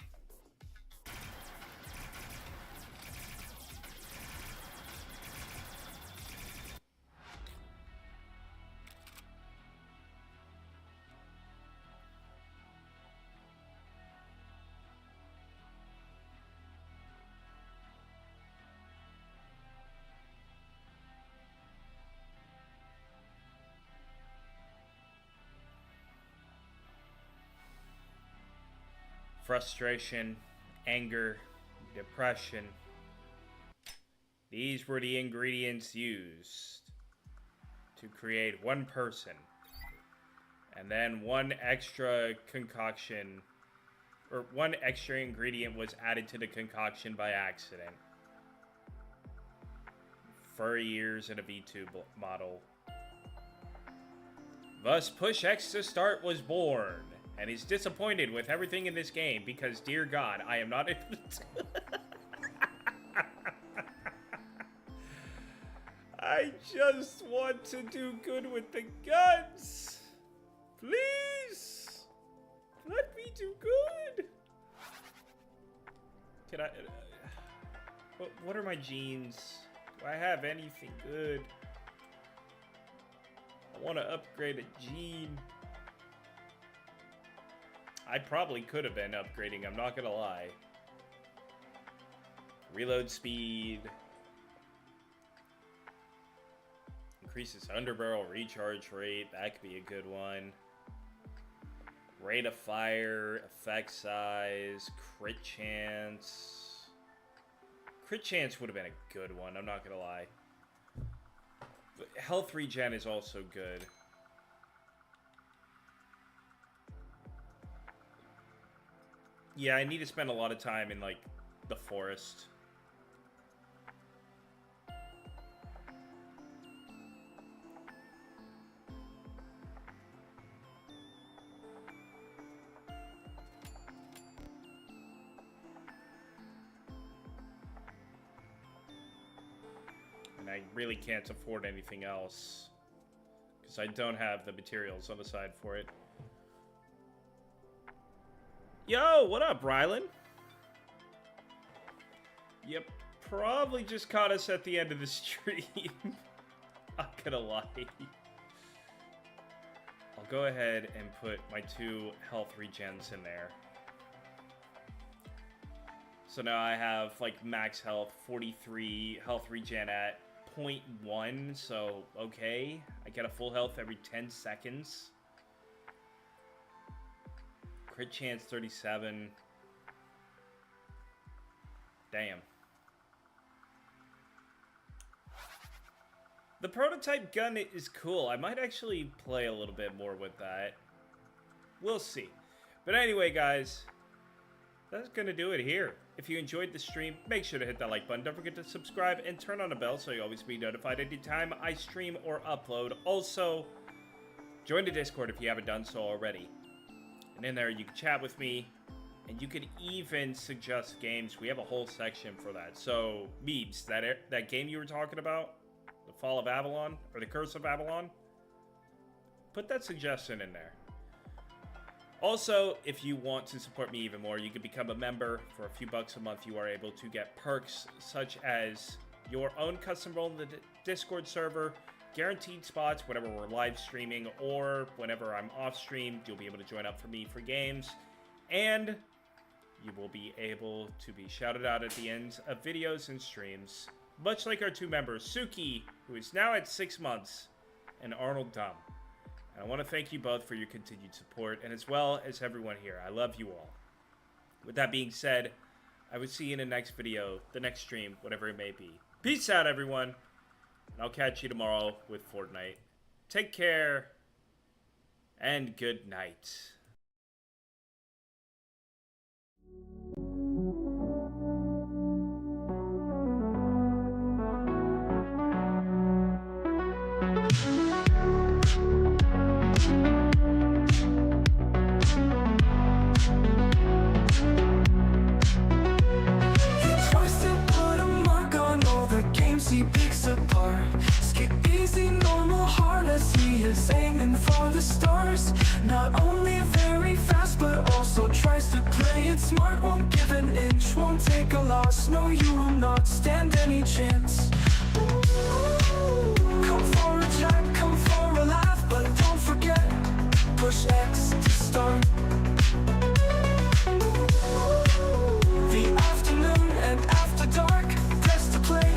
Frustration, anger, depression. These were the ingredients used to create one person. And then one extra concoction, or one extra ingredient was added to the concoction by accident. Furry ears and a VTuber model. Thus, Push X to Start was born. And he's disappointed with everything in this game because, dear God, I am not able to... I just want to do good with the guns. Please. Let me do good. Can I... what are my genes? Do I have anything good? I want to upgrade a gene. I probably could have been upgrading, I'm not gonna lie. Reload speed. Increases underbarrel recharge rate, that could be a good one. Rate of fire, effect size, crit chance. Crit chance would have been a good one, I'm not gonna lie. But health regen is also good. Yeah, I need to spend a lot of time in, like, the forest. And I really can't afford anything else, because I don't have the materials on the side for it. Yo, what up, Rylan? You probably just caught us at the end of the stream. Not gonna lie. I'll go ahead and put my 2 health regens in there. So now I have, like, max health, 43 health regen at 0.1, so, okay. I get a full health every 10 seconds. Crit chance 37. Damn. The prototype gun is cool. I might actually play a little bit more with that. We'll see. But anyway, guys, that's gonna do it here. If you enjoyed the stream, make sure to hit that like button. Don't forget to subscribe and turn on the bell so you always be notified anytime I stream or upload. Also, join the Discord if you haven't done so already. And in there, you can chat with me, and you can even suggest games. We have a whole section for that. So, Meebs, that game you were talking about, The Fall of Avalon, or The Curse of Avalon, put that suggestion in there. Also, if you want to support me even more, you can become a member. For a few bucks a month, you are able to get perks such as your own custom role in the Discord server, guaranteed spots whenever we're live streaming, or whenever I'm off stream, you'll be able to join up for me for games, and you will be able to be shouted out at the ends of videos and streams, much like our 2 members, Suki, who is now at 6 months, and Arnold Dumb. And I want to thank you both for your continued support, and as well as everyone here. I love you all. With that being said, I will see you in the next video, the next stream, whatever it may be. Peace out, everyone. And I'll catch you tomorrow with Fortnite. Take care, and good night. Twisted stars. Not only very fast, but also tries to play it smart. Won't give an inch, won't take a loss. No, you will not stand any chance. Come for a chat, come for a laugh, but don't forget, push X to start. The afternoon and after dark, press to play,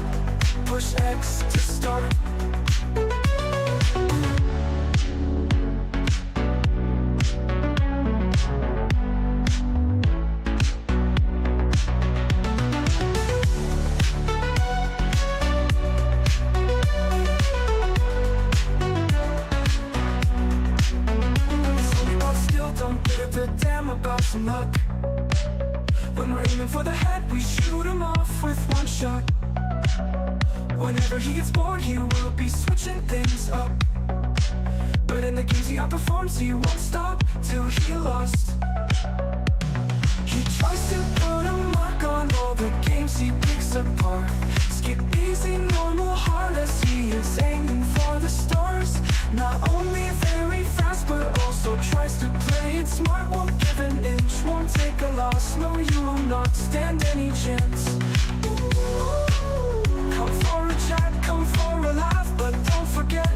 push X to start. About some luck. When we're aiming for the head, we shoot him off with one shot. Whenever he gets bored, he will be switching things up. But in the games he outperforms, he won't stop till he lost. He tries to put a mark on all the games he picks apart. Skip easy, normal, hard, as he is aiming for the stars. Not only very fast, but also tries to play it smart. Won't give an inch, won't take a loss. No, you will not stand any chance. Come for a chat, come for a laugh, but don't forget,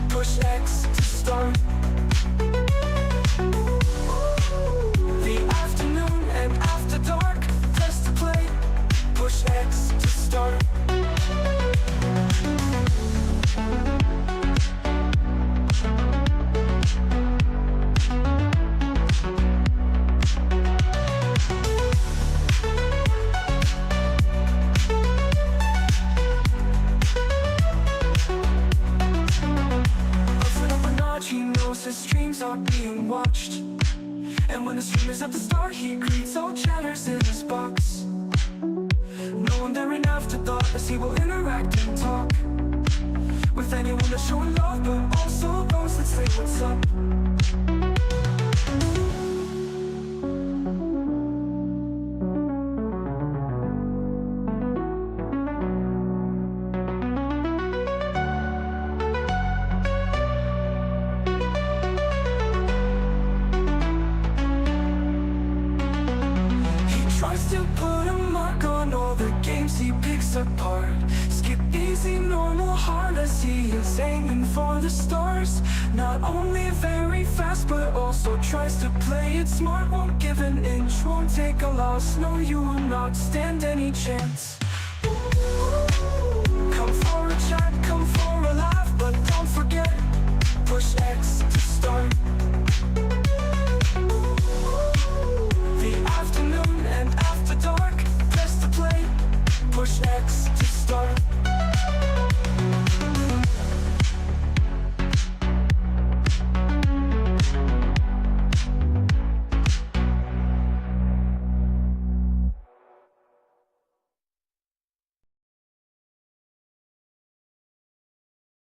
push X to start. The afternoon and after dark, press to play, push X to start. His streams are being watched, and when the stream is at the start, he greets all chatters in his box. No one there an afterthought, as he will interact and talk with anyone that's showing love, but also those that say what's up. To put a mark on all the games he picks apart. Skip easy, normal, hard, as he is aiming for the stars. Not only very fast, but also tries to play it smart. Won't give an inch, won't take a loss. No, you will not stand any chance.